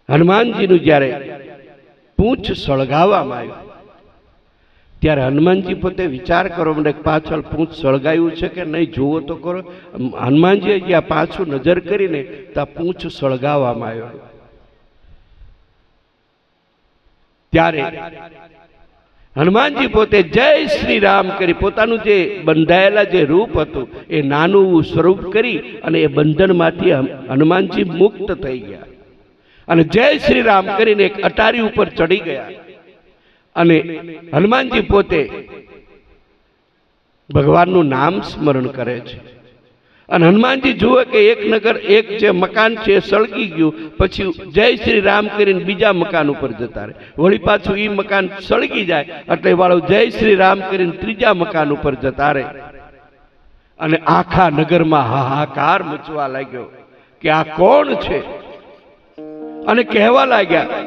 હનુમાનજીનું જ્યારે પૂંછ સળગાવવામાં આવ્યું ત્યારે હનુમાનજી પોતે વિચાર કરો, મને પાછળ પૂંછ સળગાવ્યું છે કે નહીં જુઓ તો કરો. હનુમાનજીએ જ્યાં પાછું નજર કરીને ત્યાં પૂંછ સળગાવવામાં આવ્યો. ત્યારે હનુમાનજી પોતે જય શ્રી રામ કરી પોતાનું જે બંધાયેલા જે રૂપ હતું એ નાનું સ્વરૂપ કરી અને એ બંધનમાંથી હનુમાનજી મુક્ત થઈ ગયા અને જય શ્રી રામ કરીને એક અટારી ઉપર ચડી ગયા. અને હનુમાનજી પોતે ભગવાનનું નામ સ્મરણ કરે છે. અને હનુમાનજી જુએ કે એક નગર, એક જે મકાન છે સળગી ગયું, પછી જય શ્રી રામ કરીને બીજા મકાન ઉપર જતા રહે, વળી પાછું એ મકાન સળગી જાય એટલે વાળો જય શ્રી રામ કરીને ત્રીજા મકાન ઉપર જતા રહે. અને આખા નગરમાં હાહાકાર મચવા લાગ્યો કે આ કોણ છે. અને કહેવા લાગ્યા,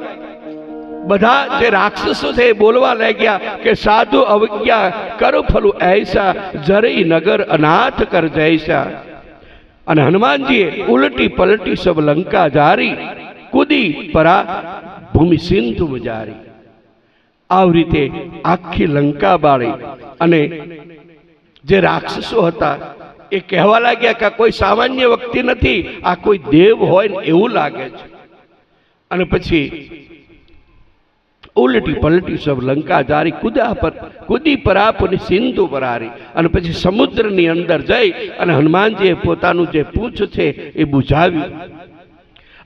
બધા જે રાક્ષસો છે એ બોલવા લાગ્યા કે સાધુ અવજ્ઞા કર ફલું ऐसा જરી નગર અનાથ કર જૈસા. અને હનુમાનજીએ ઉલટી પલટી સબ લંકા જારી, કુદી પરા ભૂમિ સિંધુ જારી. આવી રીતે આખી લંકા બાળી. અને જે રાક્ષસો હતા એ કહેવા લાગ્યા કે કોઈ સામાન્ય વ્યક્તિ નથી, આ કોઈ દેવ હોય ને એવું લાગે છે. અને પછી ઉલટી પલટી સબ લંકા જારી, કુદી પરાપની સિંધુ પરારી. અને પછી સમુદ્રની અંદર જઈ અને હનુમાનજીએ પોતાનું જે પૂંછ છે એ બુઝાવ્યું.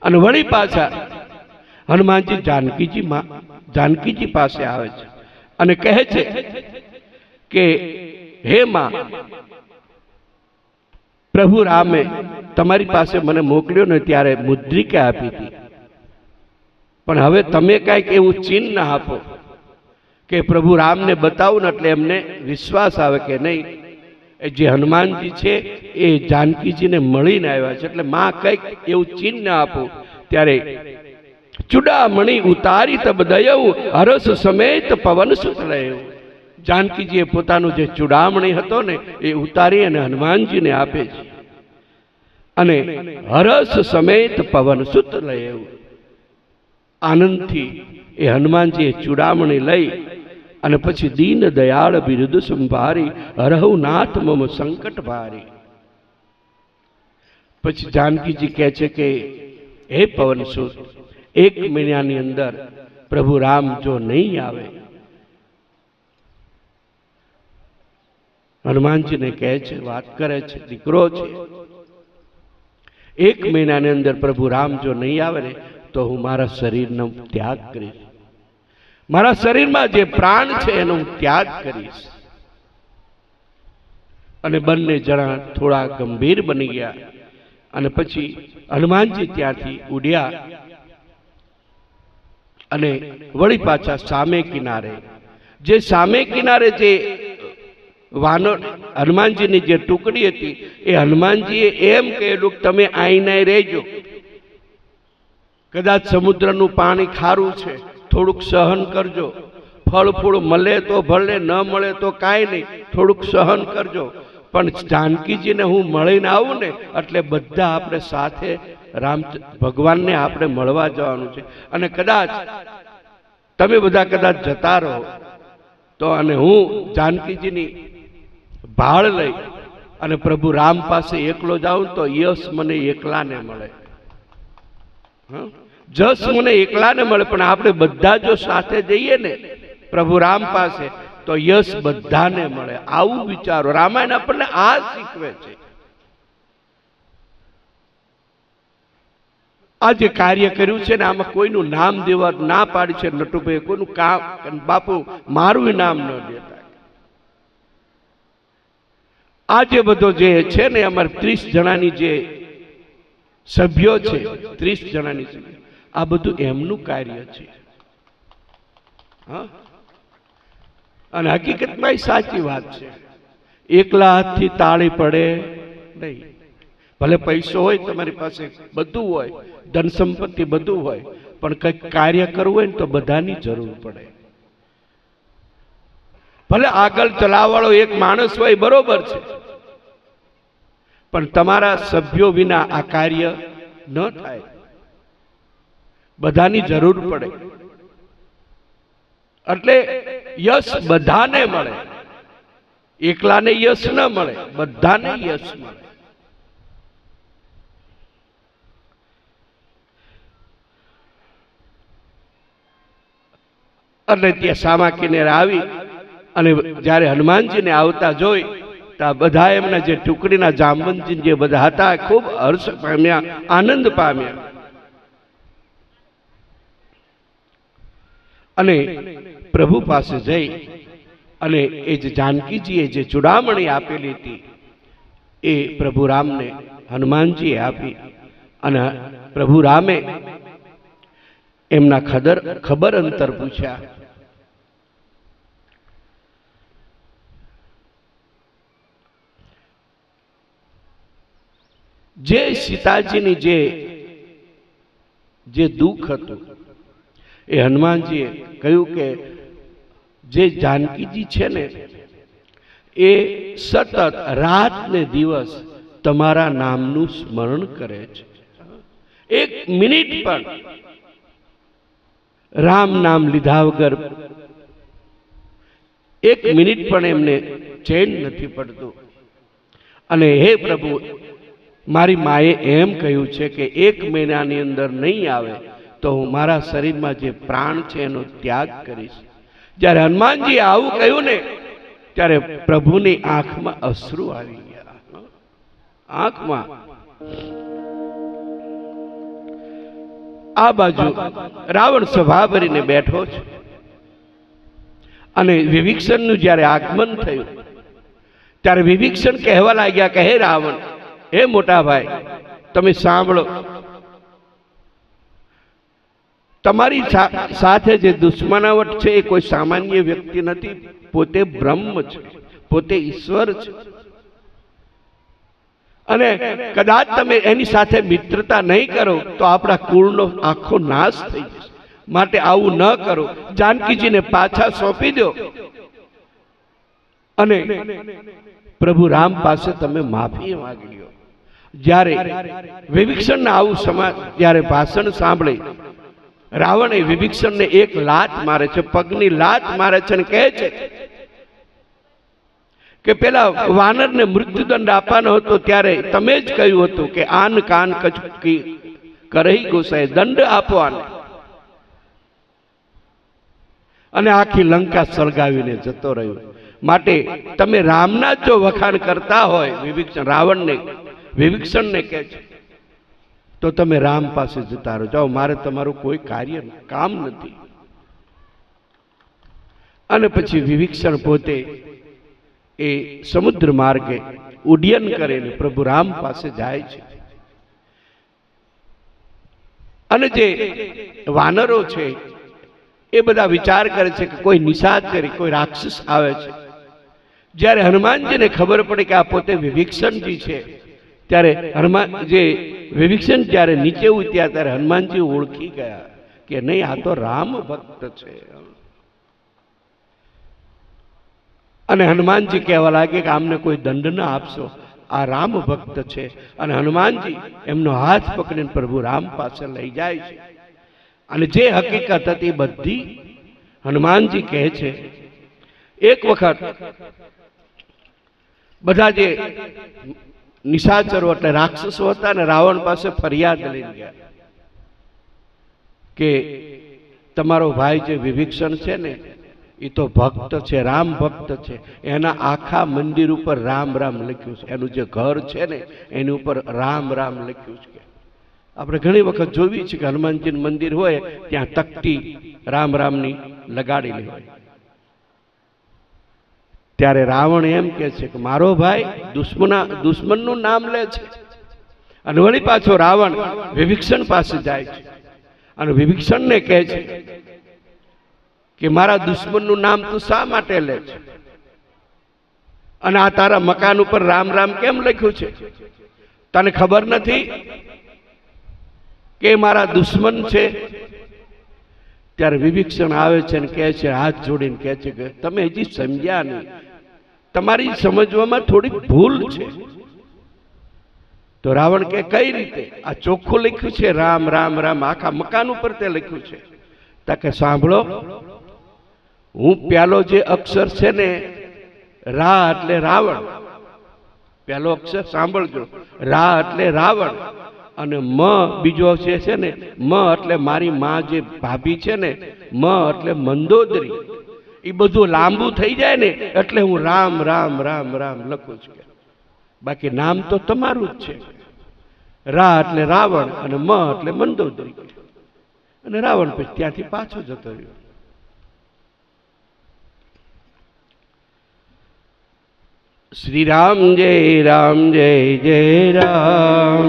અને વળી પાછા હનુમાનજી જાનકીજી પાસે આવે છે અને કહે છે કે હે માં, પ્રભુ રામે તમારી પાસે મને મોકલ્યો ને ત્યારે મુદ્રિકા આપી હતી, પણ હવે તમે કાંઈક એવું ચિહ્ન આપો કે પ્રભુ રામને બતાવું ને એટલે એમને વિશ્વાસ આવે કે નહીં એ જે હનુમાનજી છે એ જાનકીજીને મળીને આવ્યા છે, એટલે માં કંઈક એવું ચિહ્ન આપો. ત્યારે ચૂડામણી ઉતારી તબ દયવું, હરસ સમેત પવન સુત લયું. જાનકીજીએ પોતાનું જે ચૂડામણી હતો ને એ ઉતારી અને હનુમાનજીને આપે છે. અને હરસ સમેત પવન સુત લયું. આનંદથી એ હનુમાનજીએ ચૂડામણી લઈ અને પછી દીન દયાળ બિરુદ સંભારી, હરહુ નાથ મમ સંકટ ભારી. પછી જાનકીજી કહે છે કે હે પવનસુત, 1 મહિનાની અંદર પ્રભુ રામ જો નહીં આવે, હનુમાનજીને કહે છે, વાત કરે છે, દીકરો છે, 1 મહિનાની અંદર પ્રભુ રામ જો નહીં આવે ને તો હું મારા શરીરનો ત્યાગ કરીશ, મારા શરીરમાં જે પ્રાણ છે એનો હું ત્યાગ કરીશ. અને બંને જણા થોડા ગંભીર બની ગયા. અને પછી હનુમાનજી ત્યાંથી ઉડ્યા અને વળી પાછા સામે કિનારે જે વાનર હનુમાનજીની જે ટુકડી હતી એ હનુમાનજીએ એમ કહેલું કે તમે આઈને રહેજો, કદાચ સમુદ્રનું પાણી ખારું છે, થોડુંક સહન કરજો, ફળ ફૂળ મળે તો ભલે, ન મળે તો કાંઈ નહીં, થોડુંક સહન કરજો. પણ જાનકીજીને હું મળીને આવું ને એટલે બધા આપણે સાથે રામ ભગવાનને આપણે મળવા જવાનું છે. અને કદાચ તમે બધા કદાચ જતા રહો તો અને હું જાનકીજીની ભાળ લઈ અને પ્રભુ રામ પાસે એકલો જાઉં તો યશ મને એકલાને મળે, જસ મને એકલાને મળે. પણ આપણે બધા જો સાથે જઈએ ને પ્રભુ રામ પાસે તો યશ બધાને મળે. આવું વિચારો. રામાયણ આપણને આ શીખવે છે. આ જે કાર્ય કર્યું છે ને આમાં કોઈનું નામ દેવા ના પાડી છે નટુભાઈ, કોઈનું કામ બાપુ મારું નામ ન દેતા. આ જે બધો જે છે ને અમારે 30 જણાની જે સભ્યો છે, 30 જણાની સભ્ય, આ બધું એમનું કાર્ય છે. હા, અને હકીકતમાં એ સાચી વાત છે. એકલા હાથથી તાળી પડે નહીં. ભલે પૈસો હોય, તમારી પાસે બધું હોય, ધન સંપત્તિ બધું હોય, પણ કંઈક કાર્ય કરવું હોય ને તો બધાની જરૂર પડે. ભલે આગળ ચલાવવાળો એક માણસ હોય, બરોબર છે, પણ તમારા સભ્યો વિના આ કાર્ય ન થાય. બધાની જરૂર પડે એટલે યશ બધાને મળે. એકલાને યશ ન મળે, બધાને યશ મળે. એટલે ત્યાં સામાકીને આવી અને જ્યારે હનુમાનજીને આવતા જોઈ તો બધા એમના જે ટુકડીના જાંબુજી જે બધા હતા ખૂબ હર્ષ પામ્યા, આનંદ પામ્યા. અને પ્રભુ પાસે જઈ અને એ જે જાનકીજીએ જે ચૂડામણી આપેલી હતી એ પ્રભુ રામને હનુમાનજીએ આપી. અને પ્રભુ રામે એમના ખબર અંતર પૂછ્યા. જે સીતાજીની જે દુઃખ હતું એ હનુમાનજીએ કહ્યું કે જે જાનકીજી છે ને એ સતત રાત ને દિવસ તમારા નામનું સ્મરણ કરે છે. એક મિનિટ પણ રામ નામ લીધા વગર એક મિનિટ પણ એમને ચેન નથી પડતું. અને હે પ્રભુ, મારી માએ એમ કહ્યું છે કે 1 મહિનાની અંદર નહીં આવે તો હું મારા શરીરમાં જે પ્રાણ છે એનો ત્યાગ કરીશ. જ્યારે હનુમાનજી આવું કહ્યું ને ત્યારે પ્રભુની આંખમાં અશ્રુ આવી ગયા. આંખમાં. આ બાજુ રાવણ સભા ભરીને બેઠો છે અને વિભીષણનું જ્યારે આગમન થયું ત્યારે વિભીષણ કહેવા લાગ્યા કે હે રાવણ, હે મોટા ભાઈ, તમે સાંભળો, તમારી સાથે જે દુશ્મનાવટ છે એ કોઈ સામાન્ય વ્યક્તિ નથી, પોતે બ્રહ્મ છે, પોતે ઈશ્વર છે. અને કદાચ તમે એની સાથે મિત્રતા નહીં કરો તો આપણા કુળનો આખો નાશ થઈ જશે. માટે આવું ન કરો. જાનકીજીને પાછા સોંપી દો અને પ્રભુ રામ પાસે તમે માફી માંગી લો. જ્યારે વિભીષણને આવું જ્યારે ભાષણ સાંભળી રાવણે વિભીષણને એક લાત મારે છે, પગની લાત મારે છે અને કહે છે કે પેલા વાનરને મૃત્યુદંડ આપવાનો હતો ત્યારે તમે જ કહ્યું હતું કે આન કાન કચકી કરહી ગોસાઈ, દંડ આપો આને. અને આખી લંકા સળગાવીને જતો રહ્યો. માટે તમે રામના જો વખાણ કરતા હોય, વિભીષણને કહે છે તો તમે રામ પાસે જતા રહો, જાઓ, મારે તમારું કોઈ કામ નથી. અને પછી વિભીષણ પોતે એ સમુદ્ર માર્ગે ઉડ્ડયન કરીને પ્રભુ રામ પાસે જાય છે. અને જે વાનરો છે એ બધા વિચાર કરે છે કે કોઈ નિશાચરી, કોઈ રાક્ષસ આવે છે. જ્યારે હનુમાનજીને ખબર પડે કે આ પોતે વિભીષણજી છે ત્યારે વિભીષણ જ્યારે નીચે ઉતર્યા ત્યારે હનુમાનજી ઓળખી ગયા કે નહીં, આ તો રામ ભક્ત છે. અને હનુમાનજી કહેવા લાગે કે આમને કોઈ દંડ ના આપશો, આ રામ ભક્ત છે. અને હનુમાનજી એમનો હાથ પકડીને પ્રભુ રામ પાસે લઈ જાય છે. અને જે હકીકત હતી બધી હનુમાનજી કહે છે. એક વખત બધા જે નિશાચરો એટલે રાક્ષસો હતા ને રાવણ પાસે ફરિયાદ લઈને ગયા કે તમારો ભાઈ જે વિભીષણ છે ને એ તો ભક્ત છે, રામ ભક્ત છે, એના આખા મંદિર ઉપર રામ રામ લખ્યું છે, એનું જે ઘર છે ને એની ઉપર રામ રામ લખ્યું છે. આપણે ઘણી વખત જોવી છે કે હનુમાનજીનું મંદિર હોય ત્યાં તકતી રામ રામની લગાડેલી હોય. ત્યારે રાવણ એમ કહે છે કે મારો ભાઈ દુશ્મનનું નામ લે છે અને વળી પાછો રાવણ વિભીષણ પાસે જાય છે અને વિભીષણને કહે છે કે મારા દુશ્મનનું નામ તું શા માટે લે છે, અને આ તારા મકાન ઉપર રામ રામ કેમ લખ્યું છે? તને ખબર નથી કે મારા દુશ્મન છે? ત્યારે વિભીષણ આવે છે અને કહે છે, હાથ જોડીને કહે છે કે તમે હજી સમજ્યા નહીં, તમારી સમજવામાં થોડીક ભૂલ છે. તો રાવણ કે કઈ રીતે? આ ચોખ્ખું લખ્યું છે રામ રામ રામ, આખા મકાન ઉપર તે લખ્યું છે. તા કે સાંભળો, હું પેલો જે અક્ષર છે ને રા એટલે રાવણ, પેલો અક્ષર સાંભળજો, રા એટલે રાવણ, અને મ બીજો છે ને મ એટલે મારી માં જે ભાભી છે ને, મ એટલે મંદોદરી. એ બધું લાંબુ થઈ જાય ને એટલે હું રામ રામ રામ રામ લખું છું. બાકી નામ તો તમારું જ છે. રા એટલે રાવણ અને મ એટલે મંદોદરી. અને રાવણ પછી ત્યાંથી પાછો જતો રહ્યો. શ્રી રામ જય રામ જય જય રામ,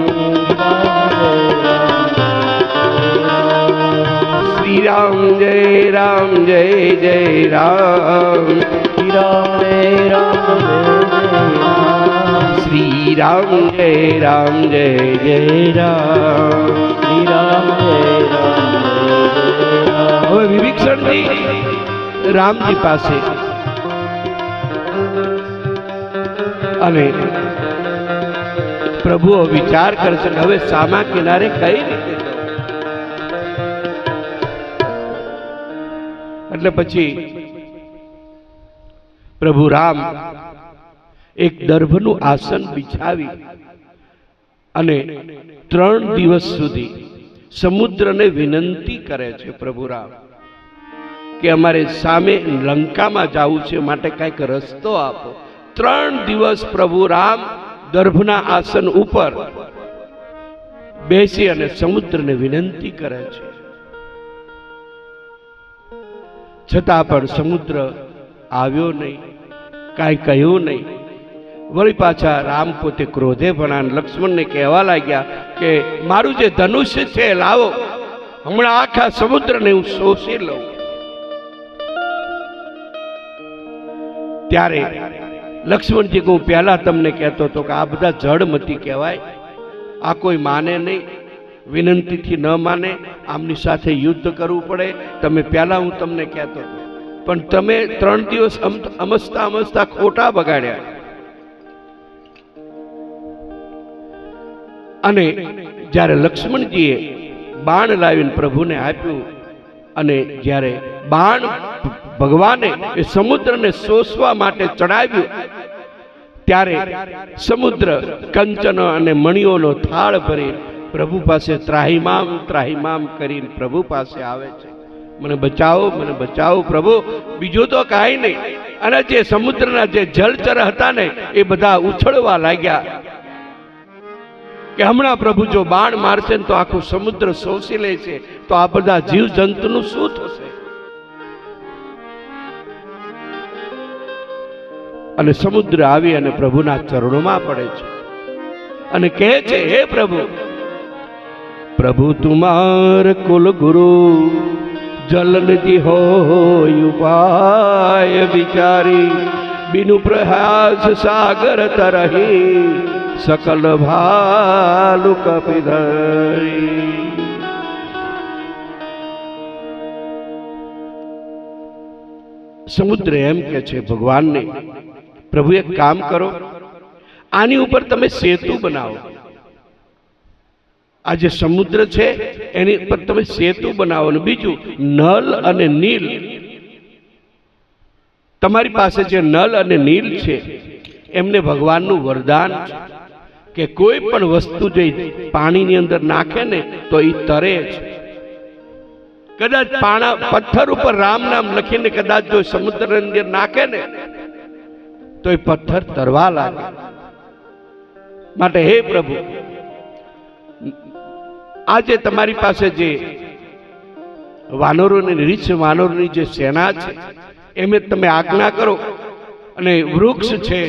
શ્રી રામ જય રામ જય જય રામ, શ્રી રામ જય રામ શ્રી રામ જય રામ જય જય રામ, શ્રી રામ જય રામ. હવે વિભીષણજી રામજી પાસે અને પ્રભુઓ વિચાર કરશે કે હવે સામા કિનારે કઈ રીતે જવું. એટલે પછી પ્રભુ રામ એક દર્ભનું આસન બિછાવી અને 3 દિવસ સુધી સમુદ્રને વિનંતી કરે છે પ્રભુ રામ કે અમારે સામે લંકામાં જવું છે, માટે કંઈક રસ્તો આપો. 3 દિવસ પ્રભુ રામ દર્ભના આસન ઉપર બેસી અને સમુદ્રને વિનંતી કરે છે. છતાં પણ સમુદ્ર આવ્યો નહીં, કાંઈ કહ્યું નહીં. વળી પાછા રામ પોતે ક્રોધે ભણા લક્ષ્મણને કહેવા લાગ્યા કે મારું જે ધનુષ્ય છે લાવો, હમણાં આખા સમુદ્રને હું શોષી લઉં. ત્યારે લક્ષ્મણજી હું પહેલા તમને કહેતો હતો કે આ બધા જળમતી કહેવાય, આ કોઈ માને નહીં, વિનંતીથી ન માને, આમની સાથે યુદ્ધ કરવું પડે. તમે પહેલા હું તમને કહેતો હતો, પણ તમે 3 દિવસ અમસ્તા ખોટા બગાડ્યા. અને જ્યારે લક્ષ્મણજીએ બાણ લાવીને પ્રભુને આપ્યું અને જ્યારે બાણ ભગવાને એ સમુદ્રને શોષવા માટે ચડાવ્યું, ત્યારે સમુદ્ર કંચન અને મણિઓનો થાળ ભરી પ્રભુ પાસે ત્રાહિમામ ત્રાહિમામ કરીને પ્રભુ પાસે આવે છે, મને બચાવો પ્રભુ, બીજું તો કાંઈ નહીં. અને જે સમુદ્રના જે જળચર હતા ને એ બધા ઉછળવા લાગ્યા કે હમણાં પ્રભુ જો બાણ મારશે ને તો આખું સમુદ્ર શોષી લે છે, તો આ બધા જીવ જંતુનું શું થશે? અને સમુદ્ર આવી અને પ્રભુના ચરણોમાં પડે છે અને કહે છે, હે પ્રભુ, પ્રભુ તુમાર કુલ ગુરુ, જલનજી હોય ઉપાય વિચારી, બિનુ પ્રયાસ સાગર તરહી, સકલ ભાલુ કપિધરી. સમુદ્ર એમ કે છે ભગવાનને, પ્રભુ એક કામ કરો, આની ઉપર તમે સેતુ બનાવો. આ જે સમુદ્ર છે એની ઉપર તમે સેતુ બનાવો. અને બીજું, નલ અને નીલ, તમારી પાસે જે નલ અને નીલ છે એમને ભગવાનનું વરદાન છે કે કોઈ પણ વસ્તુ જો પાણીની અંદર નાખે ને તો એ તરે છે. કદાચ પથ્થર ઉપર રામ નામ લખીને કદાચ જો સમુદ્રની અંદર નાખે ને તો એ પથ્થર તરવા લાગે. માટે હે પ્રભુ, આજે તમારી પાસે જે વાનરોની રીછ વાનરોની જે સેના છે એમને તમે આજ્ઞા કરો અને વૃક્ષ છે,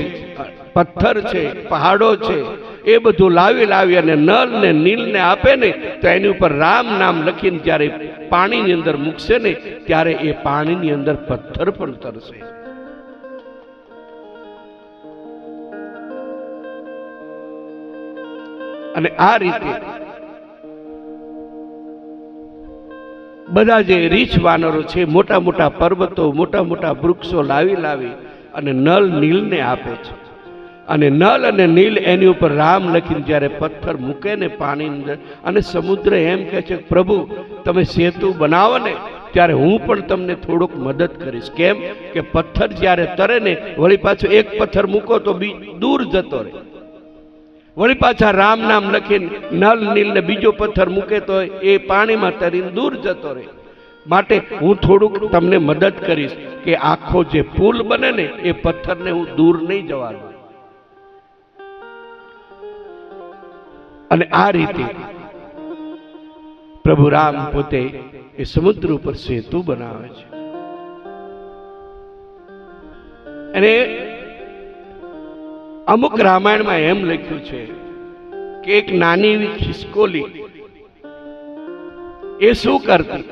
પથ્થર છે, પહાડો છે, એ બધું લાવી અને નલ ને નીલ ને આપે ને તો એની ઉપર રામ નામ લખીને જ્યારે પાણીની અંદર મૂકશે ને ત્યારે એ પાણીની અંદર પથ્થર પણ તરશે. અને આ રીતે બધા જે રીછ વાનરો છે, મોટા મોટા પર્વતો, મોટા મોટા વૃક્ષો લાવી અને નલ નીલને આપે છે. અને નલ અને નીલ એની ઉપર રામ લખીને જ્યારે પથ્થર મૂકે ને પાણીની અંદર, અને સમુદ્ર એમ કહે છે પ્રભુ તમે સેતુ બનાવો ને ત્યારે હું પણ તમને થોડુંક મદદ કરીશ. કેમ કે પથ્થર જ્યારે તરે ને વળી પાછો એક પથ્થર મૂકો તો દૂર જતો રહે, વળી પાછા રામ નામ લખીને નલ નીલ ને બીજો પથ્થર મૂકે તો એ પાણીમાં તરીને દૂર જતો રહે. માટે હું થોડુંક તમને મદદ કરીશ કે આખો જે પુલ બને ને એ પથ્થરને હું દૂર નહીં જવા દઉં. અને આ રીતે પ્રભુ રામ પોતે એ સમુદ્ર ઉપર સેતુ બનાવે છે. અને અમુક રામાયણમાં એમ લખ્યું છે કે એક નાની એવી ખિસકોલી એ શું કરતી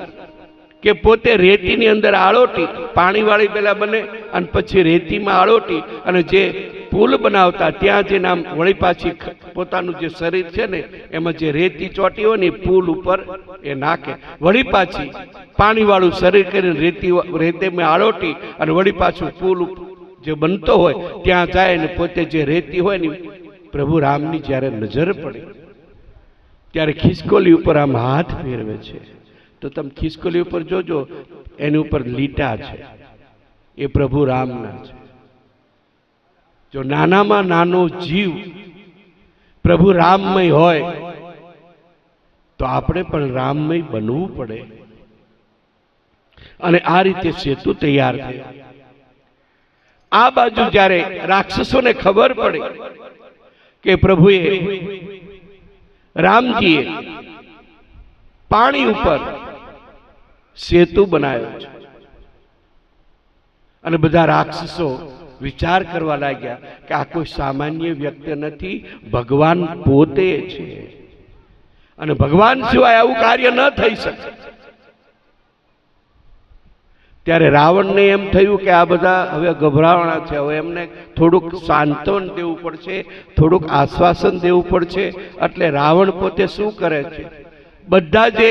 કે પોતે રેતીની અંદર આળોટી, પાણીવાળી પેલા બને અને પછી રેતીમાં આળોટી અને જે પુલ બનાવતા ત્યાં જે નામ વળી પાછી પોતાનું જે શરીર છે ને એમાં જે રેતી ચોટી હોય ને પુલ ઉપર એ નાખે, વળી પાછી પાણીવાળું શરીર કરીને રેતીમાં આળોટી અને વળી પાછું પુલ જે બનતો હોય ત્યાં જાય ને પોતે જે રેતી હોય ને પ્રભુ રામની જ્યારે નજર પડે ત્યારે ખિસકોલી ઉપર આમ હાથ ફેરવે છે. તો તમે ખિસકોલી ઉપર જોજો, એની ઉપર લીટા છે, એ પ્રભુ રામના છે. જો નાનામાં નાનો જીવ પ્રભુ રામમય હોય તો આપણે પણ રામમય બનવું પડે. અને આ રીતે સેતુ તૈયાર થયો. આ બાજુ જ્યારે રાક્ષસોને ખબર પડી કે પ્રભુએ રામજીએ પાણી ઉપર સેતુ બનાવ્યો છે અને બધા રાક્ષસો વિચાર કરવા લાગ્યા કે આ કોઈ સામાન્ય વ્યક્તિ નથી, ભગવાન પોતે છે અને ભગવાન સિવાય આવું કાર્ય ન થઈ શકે. ત્યારે રાવણને એમ થયું કે આ બધા હવે ગભરાવાના છે, હવે એમને થોડુંક સાંત્વન દેવું પડશે, થોડુંક આશ્વાસન દેવું પડશે. એટલે રાવણ પોતે શું કરે છે, બધા જે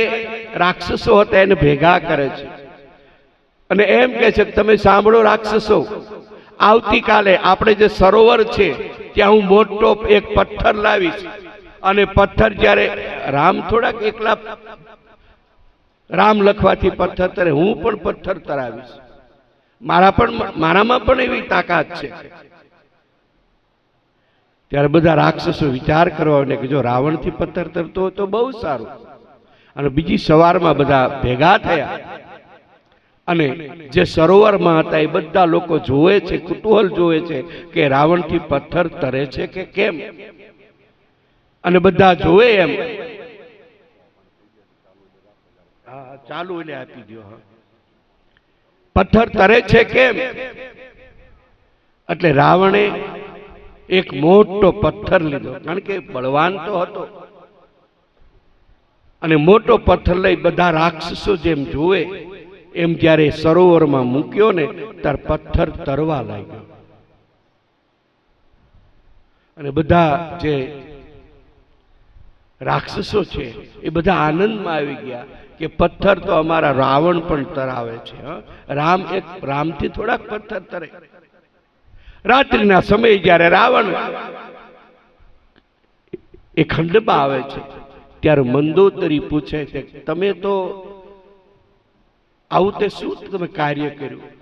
રાક્ષસો હતા એને ભેગા કરે છે અને એમ કહે છે કે તમે સાંભળો રાક્ષસો, આવતીકાલે આપણે જે સરોવર છે ત્યાં હું મોટો એક પથ્થર લાવીશ અને પથ્થર જ્યારે રામ થોડાક એકલા રામ લખવાથી પથ્થર તરે, હું પણ પથ્થર તરાવીશ, મારામાં પણ એવી તાકાત છે. ત્યારે બધા રાક્ષસો વિચાર કરવા કે જો રાવણથી પથ્થર તરતો હોય તો બહુ સારું. અને બીજી સવારમાં બધા ભેગા થયા અને જે સરોવરમાં હતા એ બધા લોકો જોવે છે, કુતૂહલ જોવે છે કે રાવણથી પથ્થર તરે છે કે કેમ. અને બધા જોવે એમ, ચાલુ એટલે આપી દો, પથ્થર તરે છે કેમ. એટલે રાવણે એક મોટો પથ્થર લીધો, કારણ કે બળવાન તો હતો, અને મોટો પથ્થર લઈ બધા રાક્ષસો જેમ જોવે એમ જ્યારે સરોવરમાં મૂક્યો ને ત્યારે પથ્થર તરવા લાગ્યો. અને બધા જે રાક્ષસો છે એ બધા આનંદમાં આવી ગયા કે પથ્થર તો અમારા રાવણ પણ તરાવે છે. રામથી થોડાક પથ્થર તરે. રાત્રિના સમયે જ્યારે રાવણ એ ખંડમાં આવે છે ત્યારે મંદોદરી પૂછે છે તમે તો આવું તે શું તમે કાર્ય કર્યું,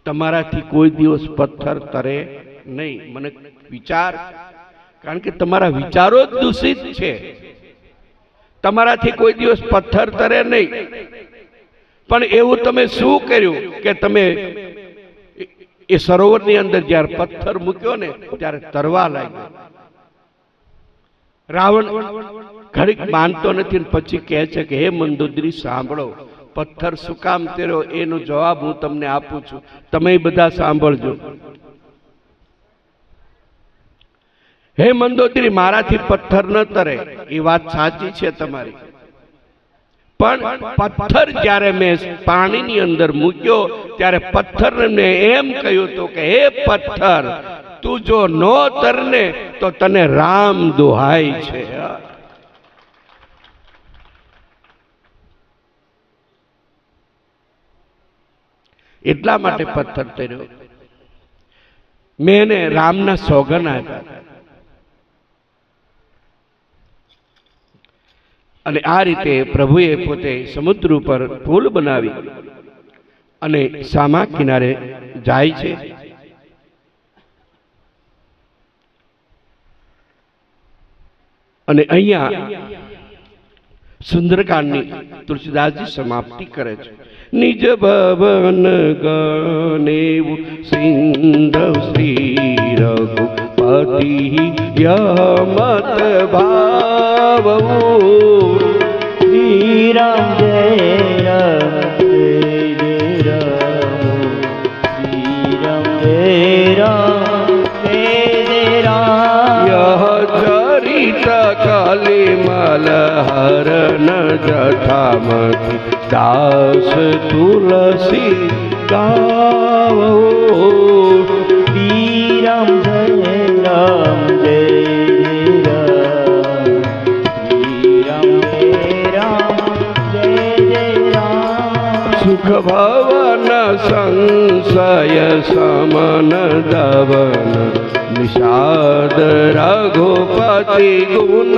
તમારાથી કોઈ દિવસ પથ્થર તરે નહીં. મને વિચાર, કારણ કે તમારા વિચારો જ દૂષિત છે, તમારાથી કોઈ દિવસ પથ્થર તરે નહીં. પણ એવું તમે શું કર્યું કે તમે એ સરોવરની અંદર જ્યારે પથ્થર મૂક્યો ને ત્યારે તરવા લાગ્યો. રાવણ ઘડીક માનતો નથી, પછી કહે છે કે હે મંદોદરી સાંભળો, પથ્થર શું કામ તેરો એનો જવાબ હું તમને આપું છું, તમે બધા સાંભળજો. હે મંદોદરી, મારાથી પથ્થર ન તરે, એ વાત સાચી છે તમારી, પણ પથ્થર જ્યારે મેં પાણીની અંદર મૂક્યો ત્યારે પથ્થરને એમ કહ્યું હતું કે હે પથ્થર, તું જો ન તરને તો તને રામ દુહાય છે. એટલા માટે પથ્થર તર્યો. મેં એને રામના સોગન આપ્યા. અને આ રીતે પ્રભુએ પોતે સમુદ્ર ઉપર પુલ બનાવી અને સામા કિનારે જાય છે. અને અહીંયા સુંદરકાંડની તુલસીદાસજી સમાપ્તિ કરે છે. નિજ ભવન ગણેવું સિંધવ શ્રી રઘુપતિ યમત ભાવ શ્રી રામ જય રામ જય રામ શ્રી રામ જય રામ यह चरित कलिमल हरण जठामति दास तुलसी गावो श्री राम जय राम जय राम श्री राम जय राम सुख भवन संशय समन दवन निषाद रघुपति गुण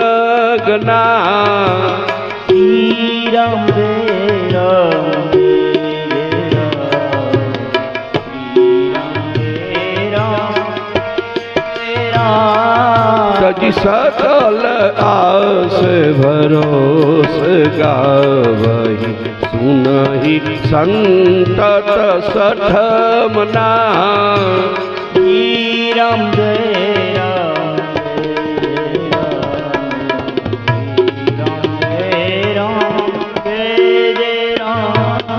गना श्री राम जय राम तजी सकल आस भरोस गावहि सुनहि संतत सठमना श्री राम जय राम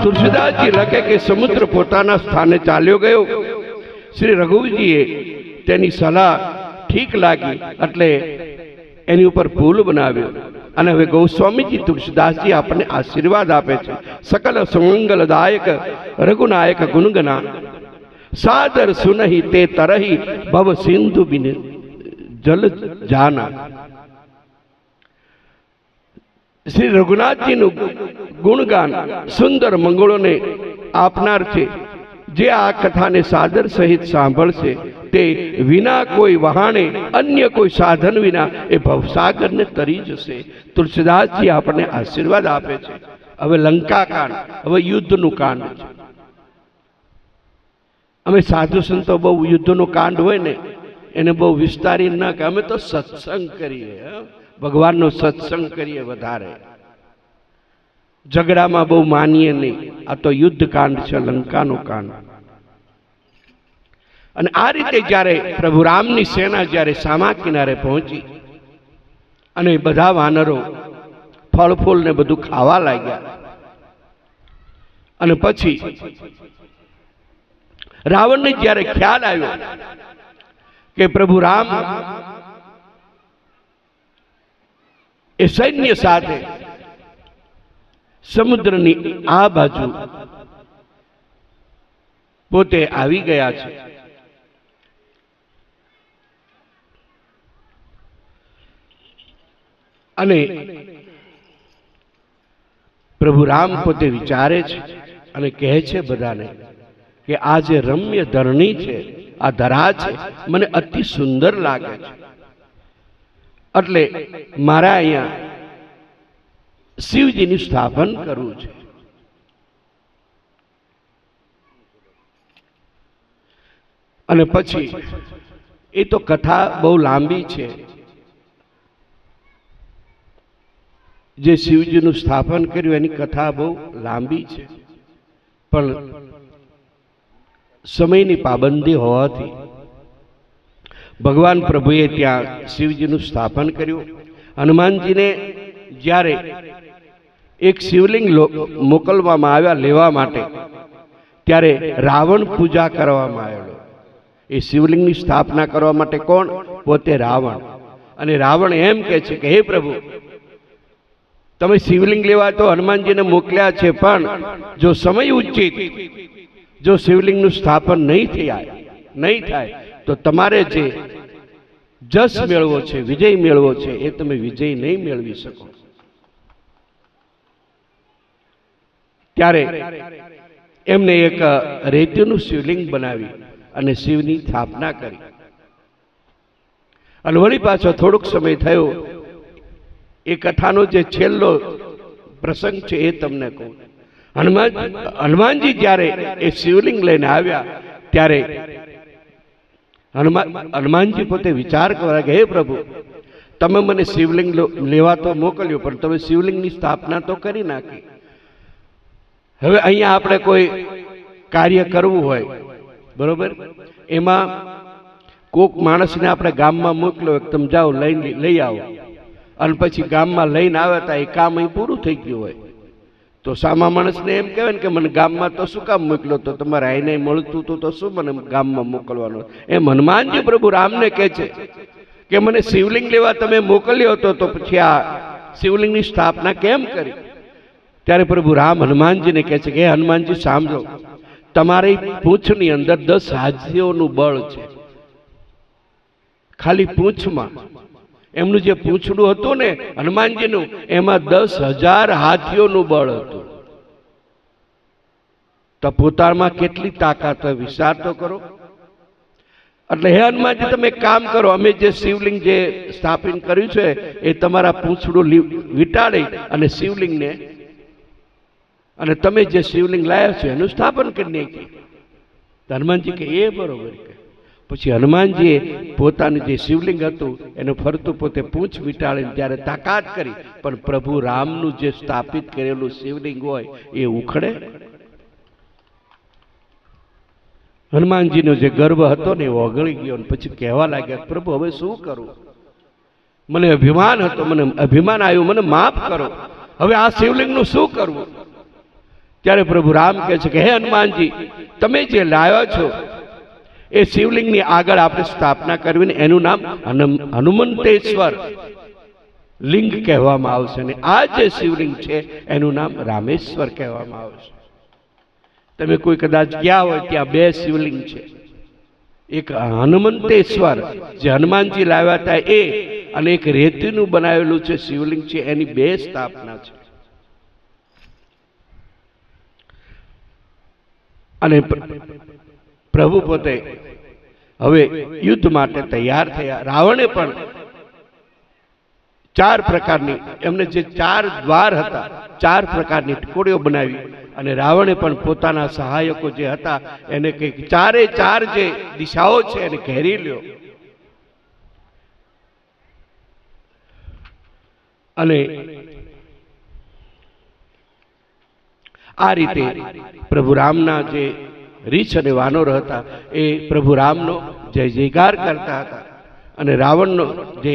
तुलसीदासजी लखे के समुद्र पोताना स्थाने चाल्यो गयो. श्री रघुजीए तेनी सलाह ठीक लागी એટલે એની ઉપર પુલ બનાવ્યો. અને હવે ગોસ્વામીજી તુલસીદાસજી આપણને આશીર્વાદ આપે છે. સકલ સુમંગલદાયક રઘુનાયક ગુણગના સાદર સુનહી તે તરહી ભવ સિંધુ બિન જલ જાના. શ્રી રઘુનાથજીનું ગુણગાન સુંદર મંગળોને આપનાર છે. જે આ કથાને સાદર સહિત સાંભળશે તે વિના કોઈ વહાણે અન્ય કોઈ સાધન વિના એ ભવસાગરને તરી જશે. તુલસીદાસજી આપણને આશીર્વાદ આપે છે. હવે લંકા કાંડ, હવે યુદ્ધનું કાંડ છે. અમે સાધુ સંતો બહુ યુદ્ધનો કાંડ હોય ને એને બહુ વિસ્તારી ન કે અમે તો સત્સંગ કરીએ, ભગવાનનો સત્સંગ કરીએ વધારે, ઝઘડામાં બહુ માનીએ નહીં. આ તો યુદ્ધ કાંડ છે, લંકાનો કાંડ. અને આ રીતે જ્યારે પ્રભુ રામની સેના જ્યારે સામા કિનારે પહોંચી અને બધા વાનરો ફળ ફૂલ ને બધું ખાવા લાગ્યા અને પછી રાવણને જ્યારે ખ્યાલ આવ્યો કે પ્રભુ રામ એ સૈન્ય સાથે સમુદ્રની આ બાજુ પોતે આવી ગયા છે, અને પ્રભુ રામ પોતે વિચારે છે અને કહે છે બધાને કે આ જે રમ્ય ધરણી છે, આ ધરા છે, મને અતિ સુંદર લાગે છે. એટલે મારા અહીંયા શિવજીનું સ્થાપન કરવું છે. અને પછી એ તો કથા બહુ લાંબી છે. જે શિવજીનું સ્થાપન કર્યું એની કથા બહુ લાંબી છે, પણ સમયની પાબંદી હોવાથી ભગવાન પ્રભુએ ત્યાં શિવજીનું સ્થાપન કર્યું. હનુમાનજીને જ્યારે એક શિવલિંગ મોકલવામાં આવ્યા લેવા માટે, ત્યારે રાવણ પૂજા કરવામાં આવેલો. એ શિવલિંગની સ્થાપના કરવા માટે કોણ? પોતે રાવણ. અને રાવણ એમ કહે છે કે હે પ્રભુ, તમે શિવલિંગ લેવા તો હનુમાનજીને મોકલ્યા છે, પણ જો સમય ઉચિત જો શિવલિંગનું સ્થાપન નહીં થાય તો તમારે જે જસ મેળવો છે, વિજય મેળવો છે, એ તમે વિજય નહીં મેળવી શકો. ત્યારે એમને એક રેતીનું શિવલિંગ બનાવી અને શિવની સ્થાપના કરી. અને વળી પાછો થોડોક સમય થયો, એ કથાનો જે છેલ્લો પ્રસંગ છે એ તમને કહું. હનુમાનજી જ્યારે એ શિવલિંગ લઈને આવ્યા ત્યારે હનુમાનજી પોતે વિચાર કરવા કે હે પ્રભુ, તમે મને શિવલિંગ લેવા તો મોકલ્યો, પણ તમે શિવલિંગની સ્થાપના તો કરી નાખી. હવે અહીંયા આપણે કોઈ કાર્ય કરવું હોય, બરોબર, એમાં કોક માણસને આપણે ગામમાં મોકલ્યો, તમે જાઓ લઈ આવો, અને પછી ગામમાં લઈને આવ્યા હતા, એ કામ અહીં પૂરું થઈ ગયું હોય તો સામા માણસને એમ કહેવાય ને કે મને ગામમાં તો શું કામ મોકલ્યો, તો તમારે આઈને મળતું હતું તો શું મને ગામમાં મોકલવાનું? એમ હનુમાનજી પ્રભુ રામને કહે છે કે મને શિવલિંગ લેવા તમે મોકલ્યો હતો, તો પછી આ શિવલિંગની સ્થાપના કેમ કરી? ત્યારે પ્રભુ રામ હનુમાનજીને કહે છે કે હે હનુમાનજી સાંભળો, તમારી પૂંછની અંદર 10 હાથીઓનું બળ છે. ખાલી પૂંછમાં એમનું જે પૂંછડું હતું ને હનુમાનજીનું, એમાં 10,000 હાથીઓનું બળ હતું. તો પોતામાં કેટલી તાકાત હોય, વિચાર તો કરો. એટલે હે હનુમાનજી, તમે એક કામ કરો, અમે જે શિવલિંગ જે સ્થાપિત કર્યું છે એ તમારા પૂંછડું વીંટાળી અને શિવલિંગને, અને તમે જે શિવલિંગ લાવ્યા છો એનું સ્થાપન કરી નાખી. હનુમાનજી કે એ બરોબર. પછી હનુમાનજીએ પોતાનું જે શિવલિંગ હતું એનું ફરતું પોતે પૂંછ વીંટાળીને ત્યારે તાકાત કરી, પણ પ્રભુ રામનું જે સ્થાપિત કરેલું શિવલિંગ હોય એ ઉખડે? હનુમાનજીનો જે ગર્વ હતો ને એ ઓગળી ગયો. પછી કહેવા લાગ્યા, પ્રભુ હવે શું કરું? મને અભિમાન હતો, મને અભિમાન આવ્યું, મને માફ કરો, હવે આ શિવલિંગનું શું કરવું? ત્યારે પ્રભુ રામ કહે છે કે હે હનુમાનજી, તમે જે લાવ્યા છો એ શિવલિંગની આગળ આપણે સ્થાપના કરવી, એનું નામ હનુમંતેશ્વર લિંગ કહેવામાં આવશે, અને આ જે શિવલિંગ છે એનું નામ રામેશ્વર કહેવામાં આવશે. તમે કોઈ કદાચ ગયા હોય ત્યાં 2 શિવલિંગ છે, એક હનુમંતેશ્વર જે હનુમાનજી લાવ્યા હતા એ, અને એક રેતીનું બનાવેલું છે શિવલિંગ છે, એની 2 સ્થાપના છે. અને પ્રભુ પોતે હવે યુદ્ધ માટે તૈયાર થયા. રાવણે પણ 4 પ્રકારની, એમને જે 4 દ્વાર હતા, 4 પ્રકારની ટુકડીઓ બનાવી, અને રાવણે પણ પોતાના સહાયકો જે હતા એને કંઈક 4 જે દિશાઓ છે એને ઘેરી લ્યો. અને આ રીતે પ્રભુ રામના જે રીછ અને વાનર હતા એ પ્રભુ રામનો જય જયકાર કરતા હતા, અને રાવણનો જે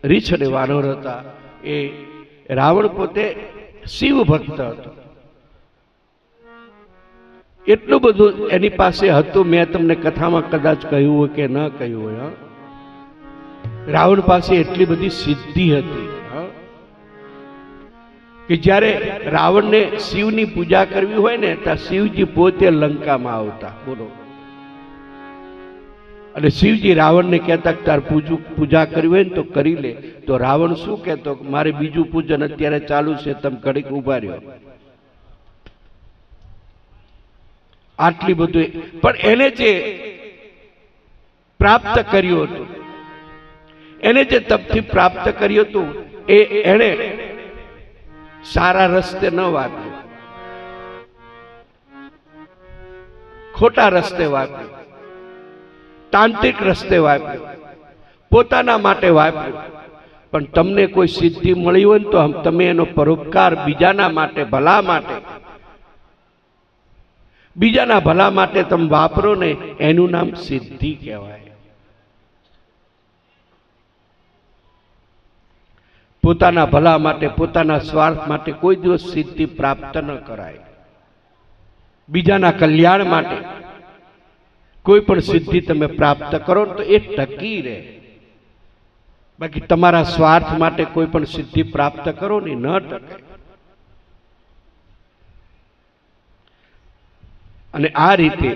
રીછ અને વાનર હતા એ રાવણ પોતે શિવ ભક્ત હતો. એટલું બધું એની પાસે હતું, મેં તમને કથામાં કદાચ કહ્યું હોય કે ન કહ્યું હોય, રાવણ પાસે એટલી બધી સિદ્ધિ હતી કે જ્યારે રાવણને શિવની પૂજા કરવી હોય ને ત્યાં શિવજી પોતે લંકામાં આવતા. બોલો. અને શિવજી રાવણને કહેતા કે તાર પૂજા કરવી હોય ને તો કરી લે. તો રાવણ શું કહેતો, મારે બીજું પૂજન અત્યારે ચાલુ છે, તમે ઘડીક ઉભા રહ્યો. આટલી બધું, પણ એને જે પ્રાપ્ત કર્યું હતું, એને જે તપથી પ્રાપ્ત કર્યું હતું એ એને સારા રસ્તે ન વાપર્યું, ખોટા રસ્તે વાપર્યું, તાંત્રિક રસ્તે વાપર્યું, પોતાના માટે વાપર્યું. પણ તમને કોઈ સિદ્ધિ મળી હોય ને તો તમે એનો પરોપકાર બીજાના માટે, ભલા માટે, બીજાના ભલા માટે તમે વાપરો ને એનું નામ સિદ્ધિ કહેવાય. પોતાના ભલા માટે, પોતાના સ્વાર્થ માટે કોઈ દિવસ સિદ્ધિ પ્રાપ્ત ન કરાય. બીજાના કલ્યાણ માટે, કોઈ પણ સિદ્ધિ તમે પ્રાપ્ત કરો તો એ ટકી રહે, બાકી તમારા સ્વાર્થ માટે કોઈ પણ સિદ્ધિ પ્રાપ્ત કરો ને ન ટકે. અને આ રીતે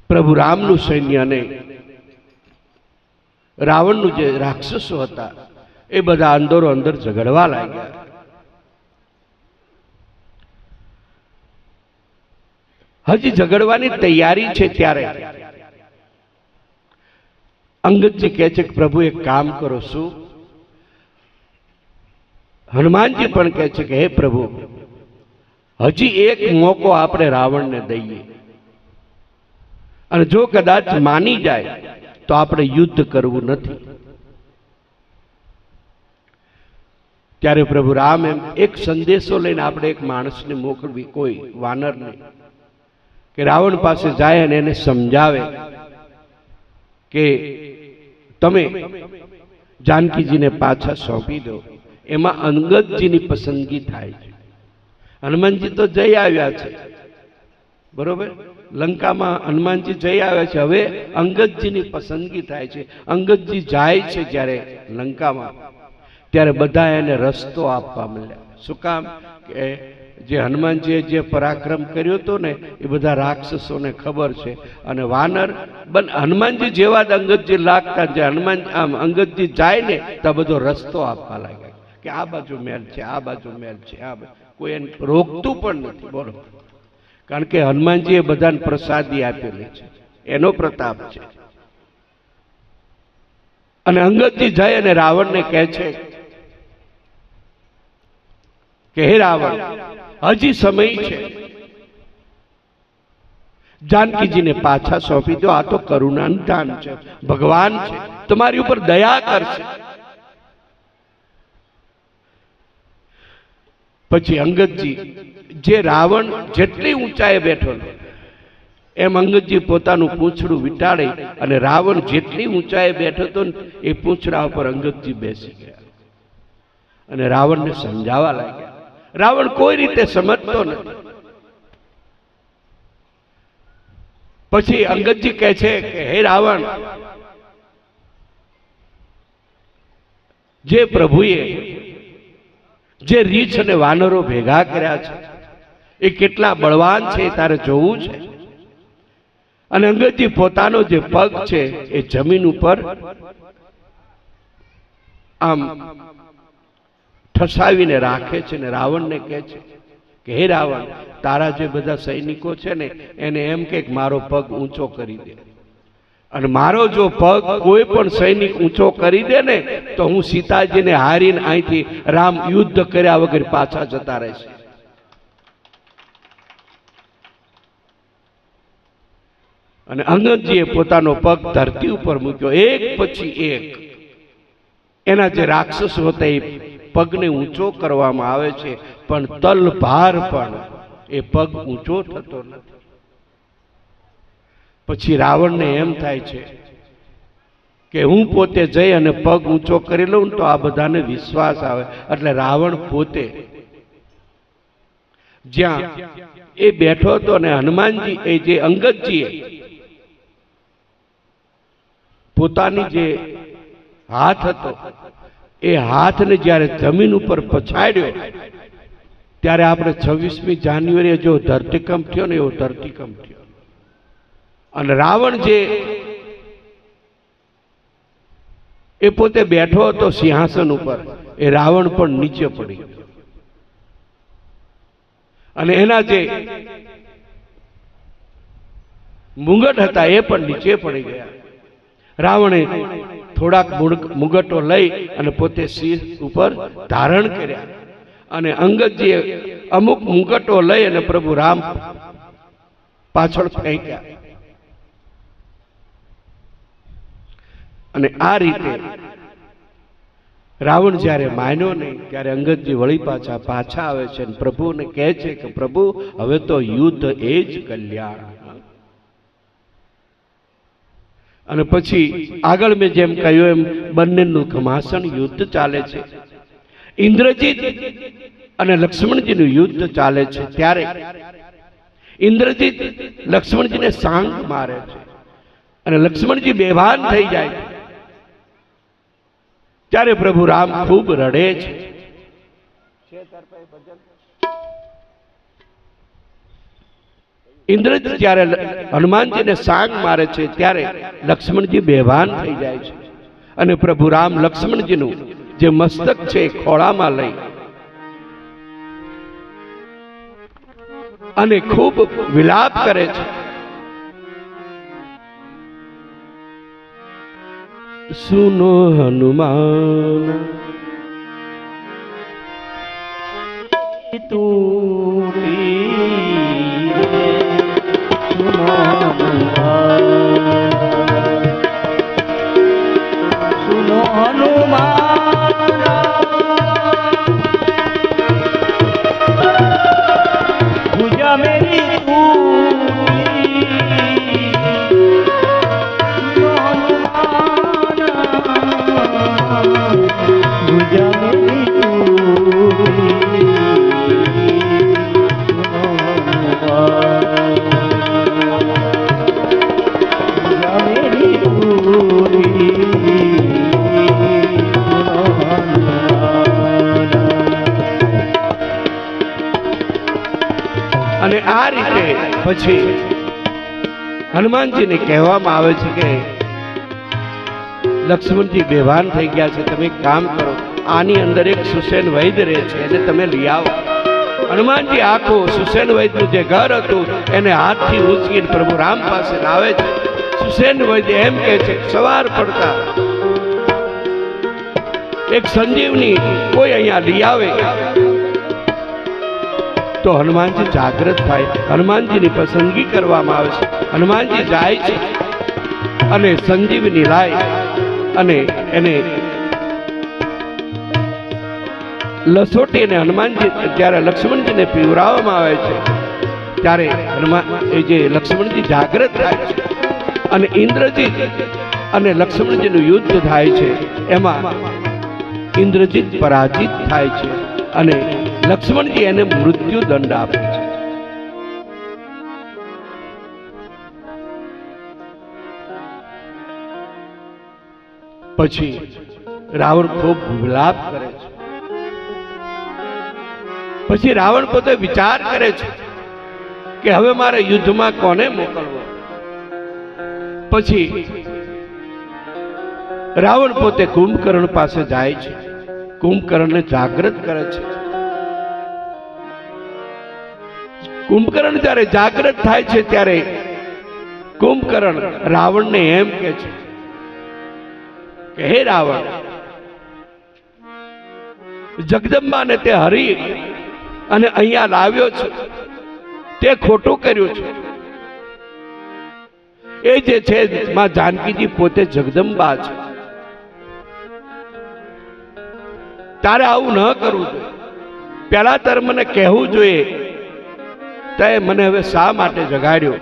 પ્રભુ રામનું સૈન્ય અને રાવણનું જે રાક્ષસો હતા એ બધા અંદરો અંદર ઝઘડવા લાગ્યા. હજી ઝઘડવાની તૈયારી છે ત્યારે અંગદજી કહે છે કે પ્રભુ એક કામ કરો. શું? હનુમાનજી પણ કહે છે કે હે પ્રભુ, હજી એક મોકો આપણે રાવણને દઈએ, અને જો કદાચ માની જાય તો આપણે યુદ્ધ કરવું નથી. ત્યારે પ્રભુ રામ એમ એક સંદેશો લઈને આપણે એક માણસને મોકલવી, કોઈ વાનરને, કે રાવણ પાસે જાય અને એને સમજાવે કે તમે જાનકીજીને પાછા સોંપી દો. એમાં અંગદજીની પસંદગી થાય છે. હનુમાનજી તો જઈ આવ્યા છે, બરોબર, લંકામાં હનુમાનજી જઈ આવ્યા છે. હવે અંગદજીની પસંદગી થાય છે. અંગદજી જાય છે જ્યારે લંકામાં, ત્યારે બધા એને રસ્તો આપવા માંડ્યા. શું કામ? કે જે હનુમાનજીએ જે પરાક્રમ કર્યો હતો ને એ બધા રાક્ષસોને ખબર છે. અને વાનર હનુમાનજી જેવા જ અંગદજી લાગતા, જે હનુમાન આમ અંગદજી જાય ને તો બધો રસ્તો આપવા લાગ્યા કે આ બાજુ મહેલ છે, આ બાજુ મહેલ છે, આ કોઈ એને રોકતું પણ નથી. બોલો, કારણ કે હનુમાનજીએ બધાને પ્રસાદી આપેલી છે, એનો પ્રતાપ છે. અને અંગદજી જાય અને રાવણને કહે છે કે હે રાવણ, હજી સમય છે, જાનકીજીને પાછા સોંપી દો. આ તો કરુણાનું દાન છે, ભગવાન છે, તમારી ઉપર દયા કરશે. પછી અંગદજી, જે રાવણ જેટલી ઊંચાઈએ બેઠો એમ અંગદજી પોતાનું પૂંછડું વિટાડી અને રાવણ જેટલી ઊંચાઈએ બેઠો હતો ને એ પૂંછડા ઉપર અંગદજી બેસી ગયા અને રાવણને સમજાવવા લાગ્યા. રાવણ કોઈ રીતે સમજતો નથી. પછી અંગદજી કહે છે કે હે રાવણ, જે પ્રભુએ જે રીછ અને વાનરો ભેગા કર્યા છે એ કેટલા બળવાન છે એ તારે જોવું છે. અને અંગદજી પોતાનો જે પગ છે એ જમીન ઉપર આમ ઠસાવીને રાખે છે ને રાવણને કહે છે કે હે રાવણ, તારા જે બધા સૈનિકો છે ને એને એમ કે મારો પગ ઊંચો કરી દે, અને મારો જો પગ કોઈ પણ સૈનિક ઊંચો કરી દે ને તો હું સીતાજીને હારીને અહીંથી રામ યુદ્ધ કર્યા વગર પાછા જતા રહેશે. અને અંગદજીએ પોતાનો પગ ધરતી ઉપર મૂક્યો. એક પછી એક એના જે રાક્ષસો હતા એ પગને ઊંચો કરવામાં આવે છે, પણ તલભાર પણ એ પગ ઊંચો થતો નથી. પછી રાવણને એમ થાય છે કે હું પોતે જઈ અને પગ ઊંચો કરી લઉં તો આ બધાને વિશ્વાસ આવે. એટલે રાવણ પોતે જ્યાં એ બેઠો હતો અને હનુમાનજી એ જે અંગદજીએ પોતાની જે હાથ હતો એ હાથને જ્યારે જમીન ઉપર પછાડ્યો ત્યારે આપણે 26મી જાન્યુઆરીએ જો ધરતીકંપ થયો ને એવો ધરતીકંપ થયો. અને રાવણ જે એ પોતે બેઠો હતો સિંહાસન ઉપર, એ રાવણ પણ નીચે પડી ગયો. અને એના જે મુગટ હતા એ પણ નીચે પડી ગયા. રાવણે થોડાક મુગટો લઈ અને પોતે શિર ઉપર ધારણ કર્યા. અને અંગદજીએ અમુક મુગટો લઈ અને પ્રભુ રામ પાછળ ફેંક્યા. અને આ રીતે રાવણ જ્યારે માન્યો નહીં ત્યારે અંગદજી વળી પાછા આવે છે અને પ્રભુને કહે છે કે પ્રભુ, હવે તો યુદ્ધ એ જ કલ્યાણ. અને પછી આગળ મેં જેમ કહ્યું એમ બંનેનું ઘમાસણ યુદ્ધ ચાલે છે. ઇન્દ્રજીત અને લક્ષ્મણજીનું યુદ્ધ ચાલે છે ત્યારે ઇન્દ્રજીત લક્ષ્મણજીને સાંગ મારે છે અને લક્ષ્મણજી બેભાન થઈ જાય છે. ત્યારે પ્રભુ રામ ખૂબ રડે છે. ઇન્દ્રજીત જ્યારે હનુમાનજીને સાંગ મારે છે ત્યારે લક્ષ્મણજી બેભાન થઈ જાય છે અને પ્રભુ રામ લક્ષ્મણજીનું જે મસ્તક છે એ ખોળામાં લઈ અને ખૂબ વિલાપ કરે છે. સુનો હનુમાન તું સુનો હનુમાન ભુજા મેરી અને આ રીતે પછી હનુમાનજીને કહેવામાં આવે છે કે લક્ષ્મણજી બેભાન થઈ ગયા છે, તમે એક કામ કરો, આની અંદર એક સુસેન વૈદ્ય રહે છે, એને તમે લઈ આવો. હનુમાનજી આખો સુસેન વૈદ્યનું જે ઘર હતું એને હાથથી ઉંચકીને પ્રભુ રામ પાસે લાવે છે. સુસેન વૈદ્ય એમ કહે છે સવાર પડતા એક સંજીવની કોઈ અહીંયા લઈ આવે તો હનુમાનજી જાગૃત થાય. હનુમાનજીની પસંદગી કરવામાં આવે છે. હનુમાનજી જાય છે અને સંજીવની લાય અને એને લસોટી અને હનુમાનજી જ્યારે લક્ષ્મણજીને પીવરાવવામાં આવે છે ત્યારે એ જે લક્ષ્મણજી જાગૃત થાય છે અને ઇન્દ્રજીત અને લક્ષ્મણજીનું યુદ્ધ થાય છે. એમાં ઇન્દ્રજીત પરાજિત થાય છે અને લક્ષ્મણજી એને મૃત્યુ દંડ આપે છે. પછી રાવણ ખૂબ વિલાપ કરે છે. પછી રાવણ પોતે વિચાર કરે છે કે હવે મારે યુદ્ધમાં કોને મોકલવો. પછી રાવણ પોતે કુંભકર્ણ પાસે જાય છે, કુંભકર્ણને જાગૃત કરે છે. કુંભકર્ણ જ્યારે જાગૃત થાય છે ત્યારે કુંભકર્ણ રાવણને એમ કહે છે કે હે રાવણ, જગદંબાને તે હરી અને અહીંયા લાવ્યો છે તે ખોટું કર્યું છે. એ જે છે માં જાનકીજી પોતે જગદંબા છે. તારે આવું ન કરવું જોઈએ. પહેલા તારે મને કહેવું જોઈએ, તે મને હવે શા માટે જગાડ્યો.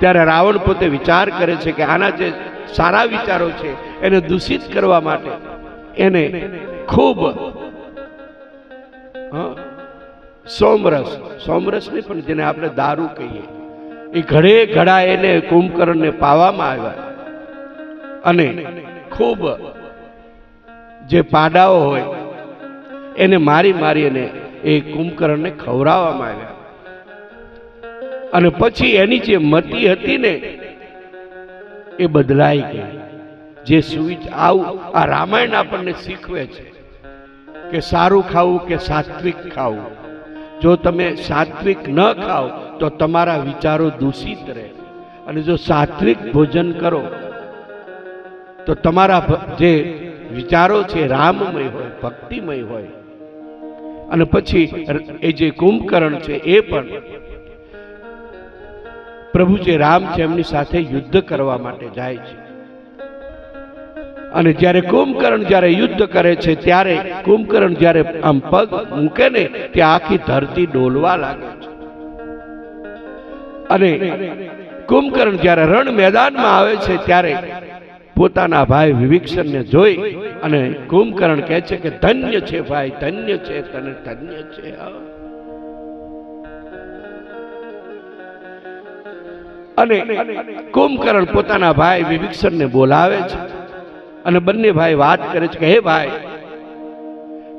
ત્યારે રાવણ પોતે વિચાર કરે છે કે આના જે સારા વિચારો છે એને દૂષિત કરવા માટે એને ખૂબ સોમરસ ને પણ જેને આપણે દારૂ કહીએ એ ઘડે ઘડા એને કુંભકર્ણને પાવામાં આવ્યા અને ખૂબ જે પાડાઓ હોય એને મારી મારી અને એ કુંભકર્ણને ખવડાવવામાં આવ્યા. અને પછી એની જે મતિ હતી ને એ બદલાઈ ગઈ. જે આવું આ રામાયણ આપણને શીખવે છે કે સારું ખાવું કે સાત્વિક ખાવું. જો તમે સાત્વિક ન ખાઓ તો તમારા વિચારો દૂષિત રહે, અને જો સાત્વિક ભોજન કરો તો તમારા જે વિચારો છે રામમય હોય, ભક્તિમય હોય. અને પછી એ જે કુંભકર્ણ છે એ પણ પ્રભુ જે રામ છે એમની સાથે યુદ્ધ કરવા માટે જાય છે. અને જ્યારે કુંભકર્ણ જ્યારે યુદ્ધ કરે છે ત્યારે કુંભકર્ણ જ્યારે આમ પગ મૂકે ને ત્યાં આખી ધરતી ડોલવા લાગે છે. અને કુંભકર્ણ જ્યારે રણ મેદાનમાં આવે છે ત્યારે પોતાના ભાઈ વિભીક્ષણને જોઈ અને કુંભકર્ણ કહે છે કે ધન્ય છે ભાઈ, ધન્ય છે, તને ધન્ય છે. અને કુંભકર્ણ પોતાના ભાઈ વિભીક્ષણને બોલાવે છે અને બંને ભાઈ વાત કરે છે કે હે ભાઈ,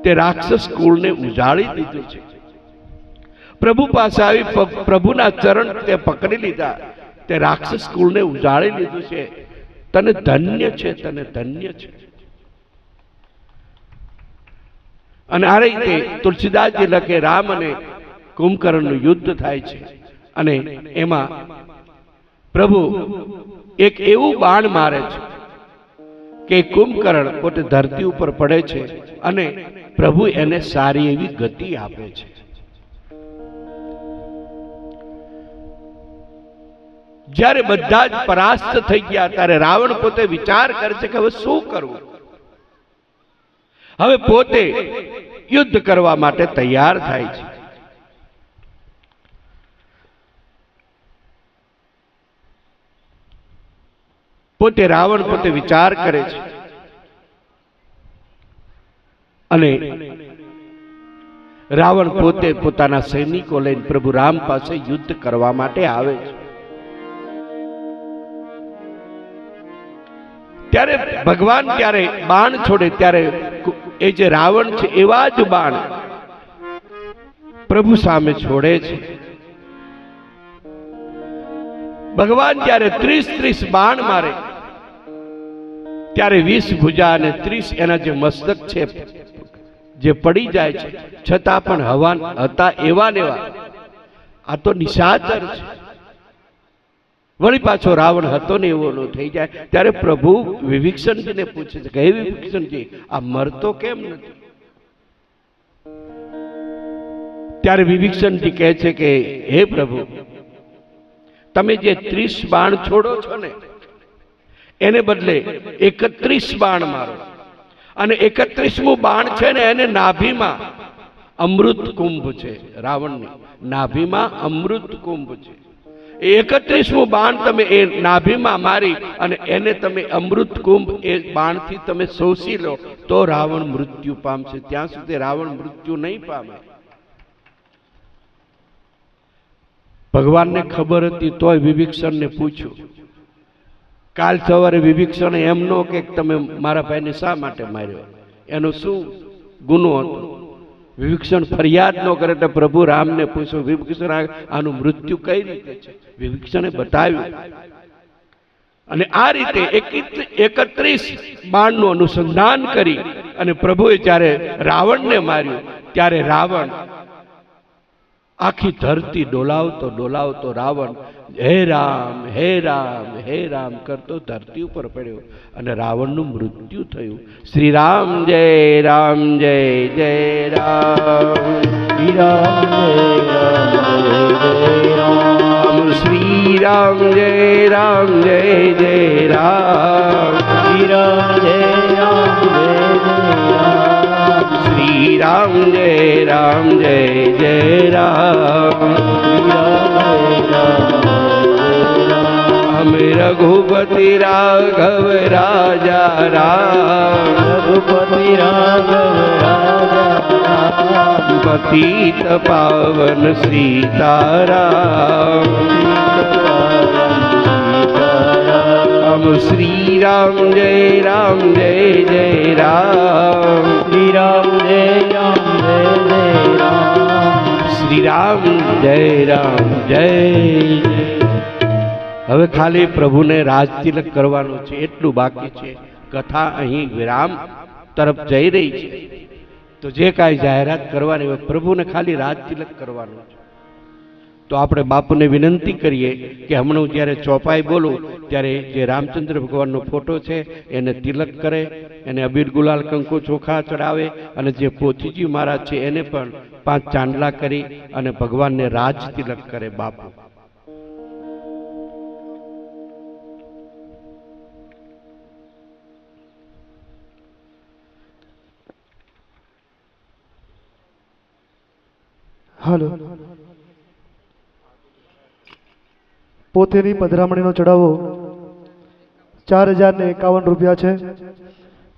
તે રાક્ષસ કુળને ઉજાડી દીધું છે. પ્રભુ પાસે આવી પ્રભુના ચરણ તે પકડી લીધા, તે રાક્ષસ કુળને ઉજાડી લીધું છે. તને ધન્ય છે, તને ધન્ય છે. અને આ રીતે તુલસીદાસજી લખે રામ અને કુંભકર્ણનું યુદ્ધ થાય છે અને એમાં પ્રભુ એક એવું બાણ મારે છે કે કુંભકર્ણ પોતે ધરતી ઉપર પડે છે અને પ્રભુ એને સારી એવી ગતિ આપે છે. જ્યારે બધા જ પરાસ્ત થઈ ગયા ત્યારે રાવણ પોતે વિચાર કરે છે કે હવે શું કરવું. હવે પોતે યુદ્ધ કરવા માટે તૈયાર થાય છે. પોતે રાવણ પોતે વિચાર કરે છે અને રાવણ પોતે પોતાના સૈનિકો લઈને પ્રભુ રામ પાસે યુદ્ધ કરવા માટે આવે છે. ત્યારે ભગવાન ત્યારે બાણ છોડે ત્યારે એ જે રાવણ છે એવા જ બાણ પ્રભુ સામે છોડે છે. ભગવાન જ્યારે 30 બાણ મારે ત્યારે 20 ભુજા અને 30 એના જે મસ્તક છે જે પડી જાય છે, છતાં પણ હવા હતા એવા નેવા. આ તો નિશાચર છે. વળી પાછો રાવણ હતો ને એવો ન થઈ જાય. ત્યારે પ્રભુ વિભીક્ષણજીને પૂછે છે કે હે વિભીક્ષણજી, આ મરતો કેમ નથી? ત્યારે વિભીક્ષણજી કહે છે કે હે પ્રભુ, તમે જે 30 બાણ છોડો છો ને એને બદલે 31 બાણ મારો, અને 31મું બાણ છે ને એને નાભીમાં અમૃત કુંભ છે. રાવણની નાભીમાં અમૃત કુંભ છે. 31મું બાણ તમે એ નાભીમાં મારી અને એને તમે અમૃત કુંભ એ બાણથી તમે શોષી લો તો રાવણ મૃત્યુ પામશે. ત્યાં સુધી રાવણ મૃત્યુ નહીં પામે. ભગવાનને ખબર હતી તોય વિભીક્ષણને પૂછ્યું. કાલ સવારે વિભીક્ષણ એમ નો કે તમે મારા ભાઈને શા માટે માર્યો, એનો શું ગુનો હતો? વિભીક્ષણ ફરિયાદ ન કરે એટલે પ્રભુ રામને પૂછ્યું, વિભીક્ષણ આનું મૃત્યુ કઈ રીતે છે? વિભીક્ષણે બતાવ્યું. અને આ રીતે 31 બાણનું અનુસંધાન કરી અને પ્રભુએ જ્યારે રાવણને માર્યું ત્યારે રાવણ આખી ધરતી ડોલાવતો ડોલાવતો રાવણ હે રામ હે રામ હે રામ કરતો ધરતી ઉપર પડ્યો અને રાવણનું મૃત્યુ થયું. શ્રી રામ જય રામ જય જય રામ, શ્રી રામ જય રામ શ્રી રામ જય રામ જય જય રામ, શ્રી રામ જય રામ જય જય રામ, શ્રી રામ જય રામ જય જય રામ, हम रघुपति राघव राजा राम, रघुपति राघव राजा राम, पतित पावन सीताराम, हम श्री राम जय जय राम, श्री राम जय जय राम, श्री राम जय जय. હવે ખાલી પ્રભુને રાજતિલક કરવાનું છે એટલું બાકી છે. કથા અહીં વિરામ તરફ જઈ રહી છે. તો જે કાંઈ જાહેરાત કરવાની હોય પ્રભુને ખાલી રાજતિલક કરવાનું છે. તો આપણે બાપુને વિનંતી કરીએ કે હમણાં જ્યારે ચોપાઈ બોલું ત્યારે જે રામચંદ્ર ભગવાનનો ફોટો છે એને તિલક કરે, એને અબીર ગુલાલ કંકુ ચોખા ચડાવે અને જે પોથીજી મહારાજ છે એને પણ 5 ચાંદલા કરી અને ભગવાનને રાજ તિલક કરે. બાપુ હાલો. પોતેની પધરામણીનો ચડાવો 4051 રૂપિયા છે।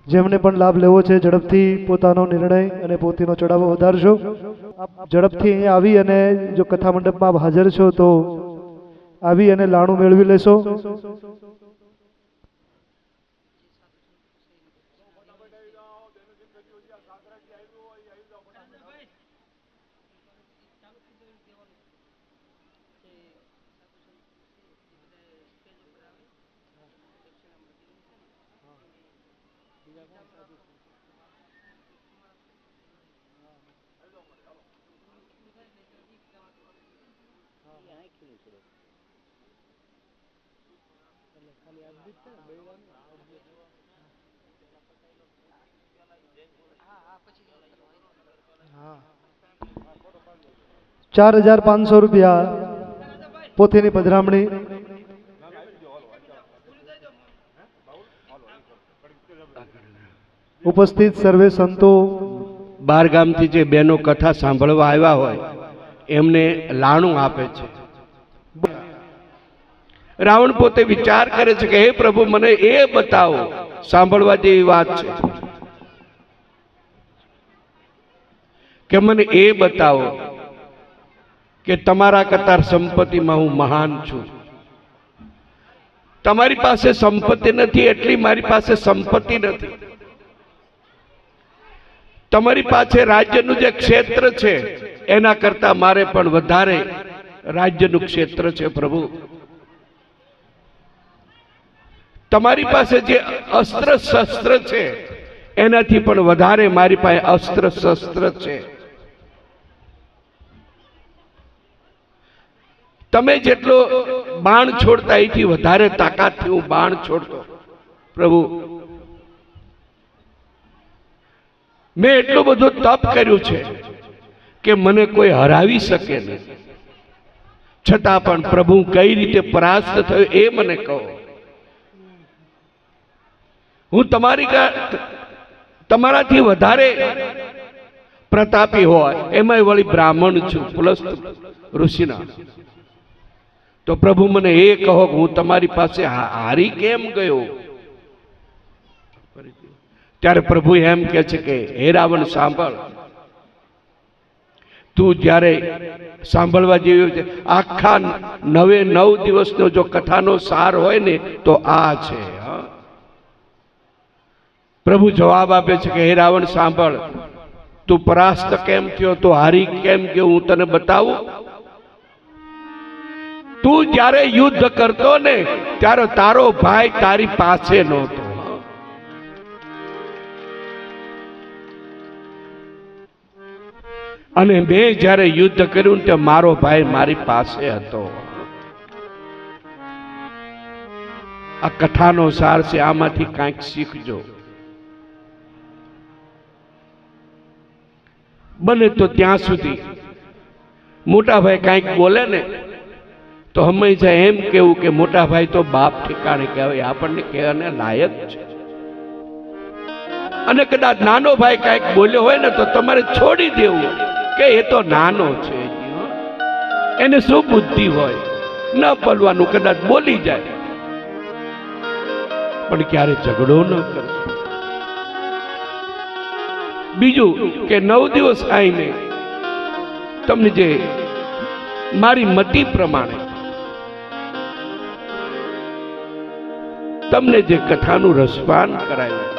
જેમને પણ લાભ લેવો છે ઝડપથી પોતાનો નિર્ણય અને પોતીનો ચડાવો વધારશો। ઝડપથી અહીંયા આવી અને જો કથા મંડપમાં આપ હાજર છો તો આવી અને લાણું મેળવી લેશો। ₹4500 પોથીની પધરામણી। ઉપસ્થિત સર્વે સંતો બાર ગામથી જે બહેનો કથા સાંભળવા આવ્યા હોય એમને લાણું આપે છે। રાવણ પોતે વિચાર કરે છે કે હે પ્રભુ મને એ બતાવો, સાંભળવા જેવી વાત છે કે મને એ બતાવો કે તમારા કતાર સંપત્તિમાં હું મહાન છું। તમારી પાસે સંપત્તિ નથી એટલી મારી પાસે સંપત્તિ નથી। તમારી પાસે રાજ્યનું જે ક્ષેત્ર છે એના કરતા મારે પણ વધારે રાજ્યનું ક્ષેત્ર છે પ્રભુ। તમારી પાસે જે અસ્ત્ર શસ્ત્ર છે એનાથી પણ વધારે મારી પાસે અસ્ત્ર શસ્ત્ર છે। તમે જેટલો બાણ છોડતા એથી વધારે તાકાતથી હું બાણ છોડતો પ્રભુ। મેં એટલું બધું તપ કર્યું છે કે મને કોઈ હરાવી શકે નહીં, છતાં પણ પ્રભુ કઈ રીતે પરાસ્ત થયો એ મને કહો। હું તમારાથી વધારે પ્રતાપી હોય એમાંય વળી બ્રાહ્મણ છું પ્લસ ઋષિના, તો પ્રભુ મને એ કહો કે હું તમારી પાસે હારી કેમ ગયો? ત્યારે પ્રભુ એમ કહે છે કે હે રાવણ સાંભળ, તું જ્યારે સાંભળવા જેવી છે આખા 9 દિવસનો જો કથાનો સાર હોય ને તો આ છે। પ્રભુ જવાબ આપે છે કે હે રાવણ સાંભળ, તું પરાસ્ત કેમ થયો, તો હારી કેમ ગયો હું તને બતાવું। તું જ્યારે યુદ્ધ કરતો ને ત્યારે તારો ભાઈ તારી પાસે નહોતો, અને મેં જ્યારે યુદ્ધ કર્યું ને મારો ભાઈ મારી પાસે હતો। આ કથાનો સાર છે, આમાંથી કાંઈક શીખજો। બને તો ત્યાં સુધી મોટા ભાઈ કાંઈક બોલે ને તો હંમેશા એમ કેવું કે મોટા ભાઈ તો બાપ ઠેકાણે કહેવાય, આપણને કહેવાને લાયક છે। અને કદાચ નાનો ભાઈ કાંઈક બોલ્યો હોય ને તો તમારે છોડી દેવું કે એ તો નાનો છે, એને શું બુદ્ધિ હોય, ન બોલવાનું, કદાચ બોલી જાય પણ ક્યારે ઝઘડો ન કરશો। બીજું કે 9 દિવસ આવીને તમને જે મારી મતિ પ્રમાણે તમને જે કથાનું રસપાન કરાયું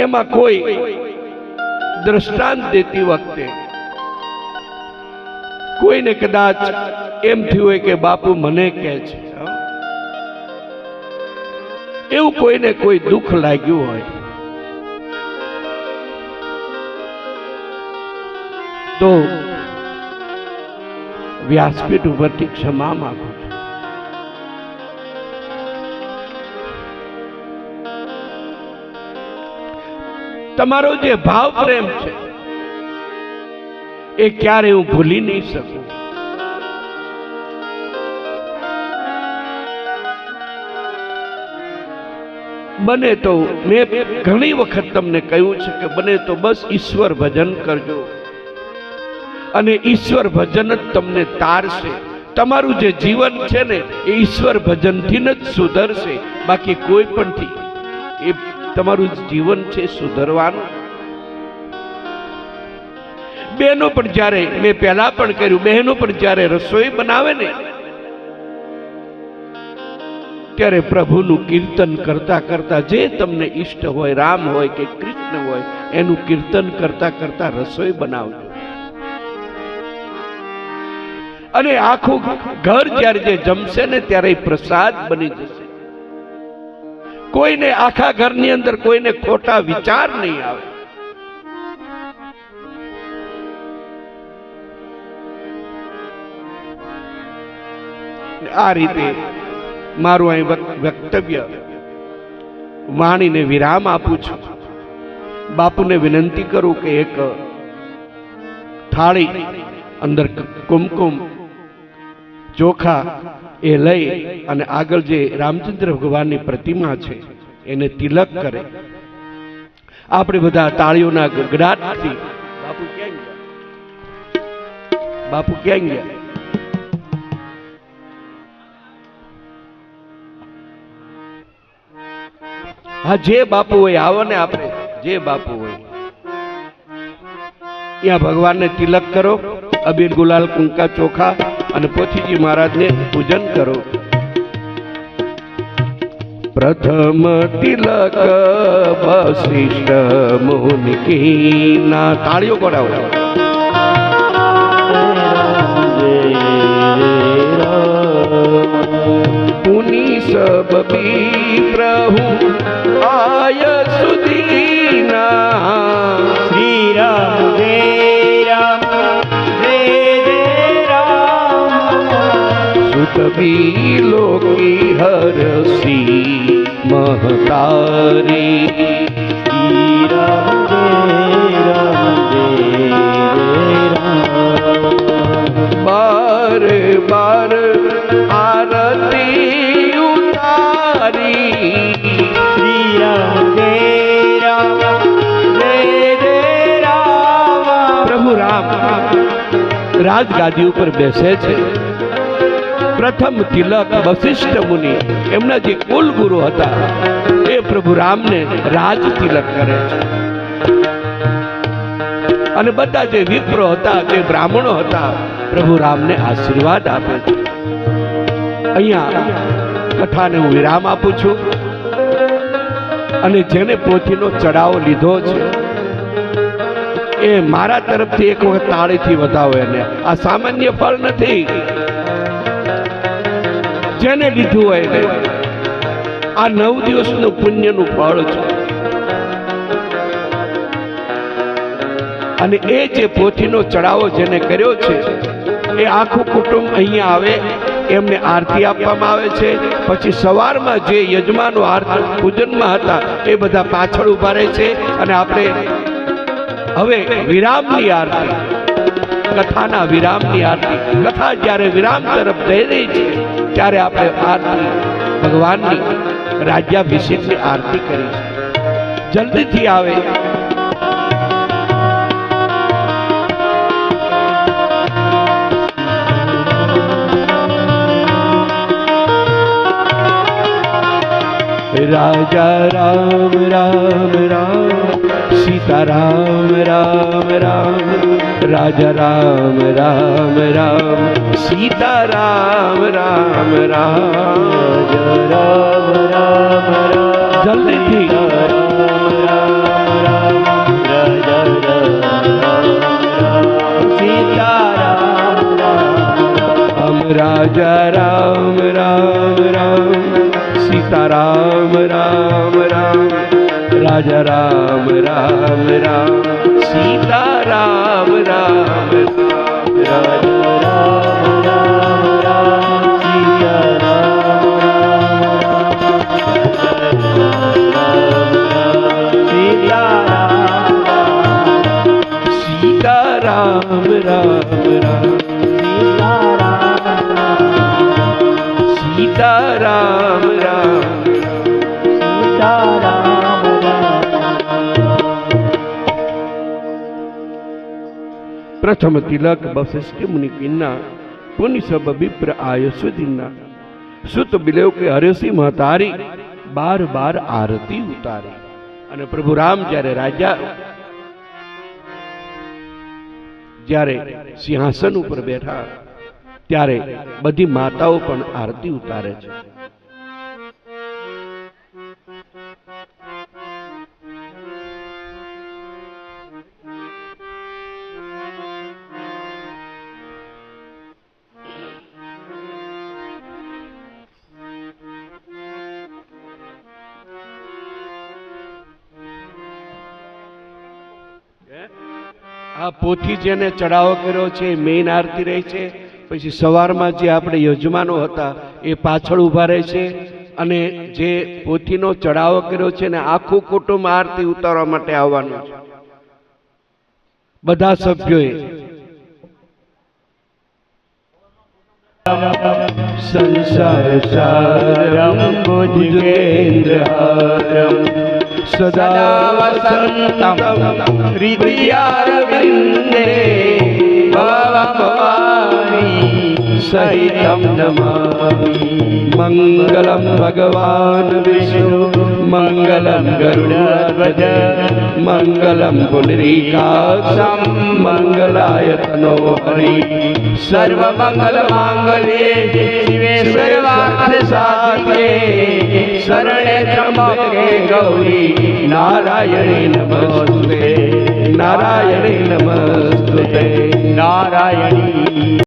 એમાં કોઈ દ્રષ્ટાંત દેતી વખતે કોઈને કદાચ એમ થયું હોય કે બાપુ મને કહે છે, એવું કોઈને કોઈ દુઃખ લાગ્યું હોય તો વ્યાસપીઠ ઉપરથી ક્ષમા માંગુ છું। તમારો જે ભાવ પ્રેમ છે એ ક્યારે હું ભૂલી નહીં શકું। બને તો મેં ઘણી વખત તમને કહ્યું છે કે બને તો બસ ઈશ્વર ભજન કરજો, અને ઈશ્વર ભજન જ તમને તારશે, તમારું જે જીવન છે ને એ ઈશ્વર ભજનથી જ સુધરશે, બાકી કોઈ પણથી એ તમારું જીવન છે સુધરવાનું. બહેનો પણ જ્યારે, મેં પહેલા પણ કર્યું, બહેનો પણ જ્યારે રસોઈ બનાવે ને ત્યારે પ્રભુનું કીર્તન કરતા કરતા, જે તમને ઈષ્ટ હોય, રામ હોય કે કૃષ્ણ હોય, એનું કીર્તન કરતા કરતા રસોઈ બનાવજો. અને આખું ઘર જ્યારે જે જમશે ને ત્યારે એ પ્રસાદ બની જશે. કોઈને આખા ઘરની અંદર કોઈને ખોટા વિચાર નહીં આવે. આ રીતે મારું અહીં વક્તવ્ય વાણીને વિરામ આપું છું. બાપુને વિનંતી કરું કે એક થાળી અંદર કુમકુમ ચોખા એ લઈ અને આગળ જે રામચંદ્ર ભગવાનની પ્રતિમા છે એને તિલક કરે. આપણે બધા તાળીઓના ગગડાટથી બાપુ ક્યાં ગયા? બાપુ ક્યાં ગયા? હા, જે બાપુ હોય આવો ને, આપણે જે બાપુ હોય ત્યાં ભગવાનને તિલક કરો. અબીર ગુલાલ કુંકા ચોખા અને પોથીજી મહારાજને પૂજન કરો. પ્રથમ તિલક વશિષ્ઠ મુનિ કીના. તાળીઓ પડાવો. પુનિ સબ પ્રભુ આય સુદીના. શ્રી રામ જય રામ જય જય રામ. સુત બિલોકી હરસી મહતારી. શ્રી રામ જય રામ જય રામ. બાર બાર આરતી ઉતારી. શ્રી રામ જય રામ જય જય રામ. પ્રભુ રામ રાજગાદી ઉપર બેસે છે. પ્રથમ તિલક વશિષ્ઠ મુનિ, એમના જે કુલ ગુરુ હતા, એ પ્રભુ રામને રાજ તિલક કરે છે. અને બધા જે વિપ્રો હતા, જે બ્રાહ્મણો હતા, પ્રભુ રામને આશીર્વાદ આપે છે. અહીંયા કથાને હું વિરામ આપું છું. અને જેને પોથીનો ચડાવો લીધો છે એ મારા તરફથી એક વખત તાળીથી વધાવો એને. આ સામાન્ય ફળ નથી. જેને લીધું હોય એને આ 9 દિવસનું પુણ્યનું ફળ છે. અને એ જે પોથીનો ચડાવો જેને કર્યો છે એ આખું કુટુંબ અહીંયા આવે, એમને આરતી આપવામાં આવે છે. પછી સવારમાં જે યજમાનો આરતી પૂજનમાં હતા એ બધા પાછળ ઉભા રહે છે. અને આપણે હવે વિરામની આરતી, કથાના વિરામની આરતી, કથા જ્યારે વિરામ તરફ જઈ રહી છે ત્યારે આપણે આરતી ભગવાનની રાજ્યાભિષેકની આરતી કરી છે. જલ્દીથી આવે. राजा राम राम राम, सीता राम राम राम. राजा राम राम राम, सीता राम राम राम. રામ રામ રામ. જલ્દી થી રામ રામ રામ. રાજા રામ રામ. સીતા રામ રામ. राजा राम राम राम, सीता राम राम राम. राजा राम राम राम, सीता राम राम राम. રાજા રામ રામ રામ. સીતા રામ રામ રામ. સીતા રામ રામ. सीता राम राम. પ્રથમ તિલક વશિષ્ઠ મુનિ કીના. પુનિ સબ વિપ્ર આય સુદિના સુત બિલેવ કે હરસી મહતારી બાર બાર આરતી ઉતારી. અને પ્રભુ રામ જ્યારે રાજા જ્યારે સિંહાસન ઉપર બેઠા ત્યારે બધી માતાઓ પણ આરતી ઉતારે છે. આ પોથી જેને ચડાવો કર્યો છે મેઇન આરતી રહી છે. પછી સવારમાં જે આપણે યજમાનો હતા એ પાછળ ઊભા રહે છે અને જે પોથીનો ચડાવો કર્યો છે ને આખું કુટુંબ આરતી ઉતારવા માટે આવવાનું છે. બધા સભ્યોએ સંસાર સારમ ભુજગેન્દ્રહારમ સદા વસંતમ હૃદયારવિંદે ભવભવાની સહિતમ નમામિ. મંગલમ ભગવાન વિષ્ણુ મંગલમ ગરુડધ્વજ મંગલમ પુંડરીકાક્ષમ મંગલાય તનો હરિ. સર્વમંગલ માંગલ્યે શિવે સર્વાર્થ સાધિકે શરણે ત્રંબકે ગૌરી નારાયણે નમસ્તુતે નારાયણે નમસ્તુતે નારાયણી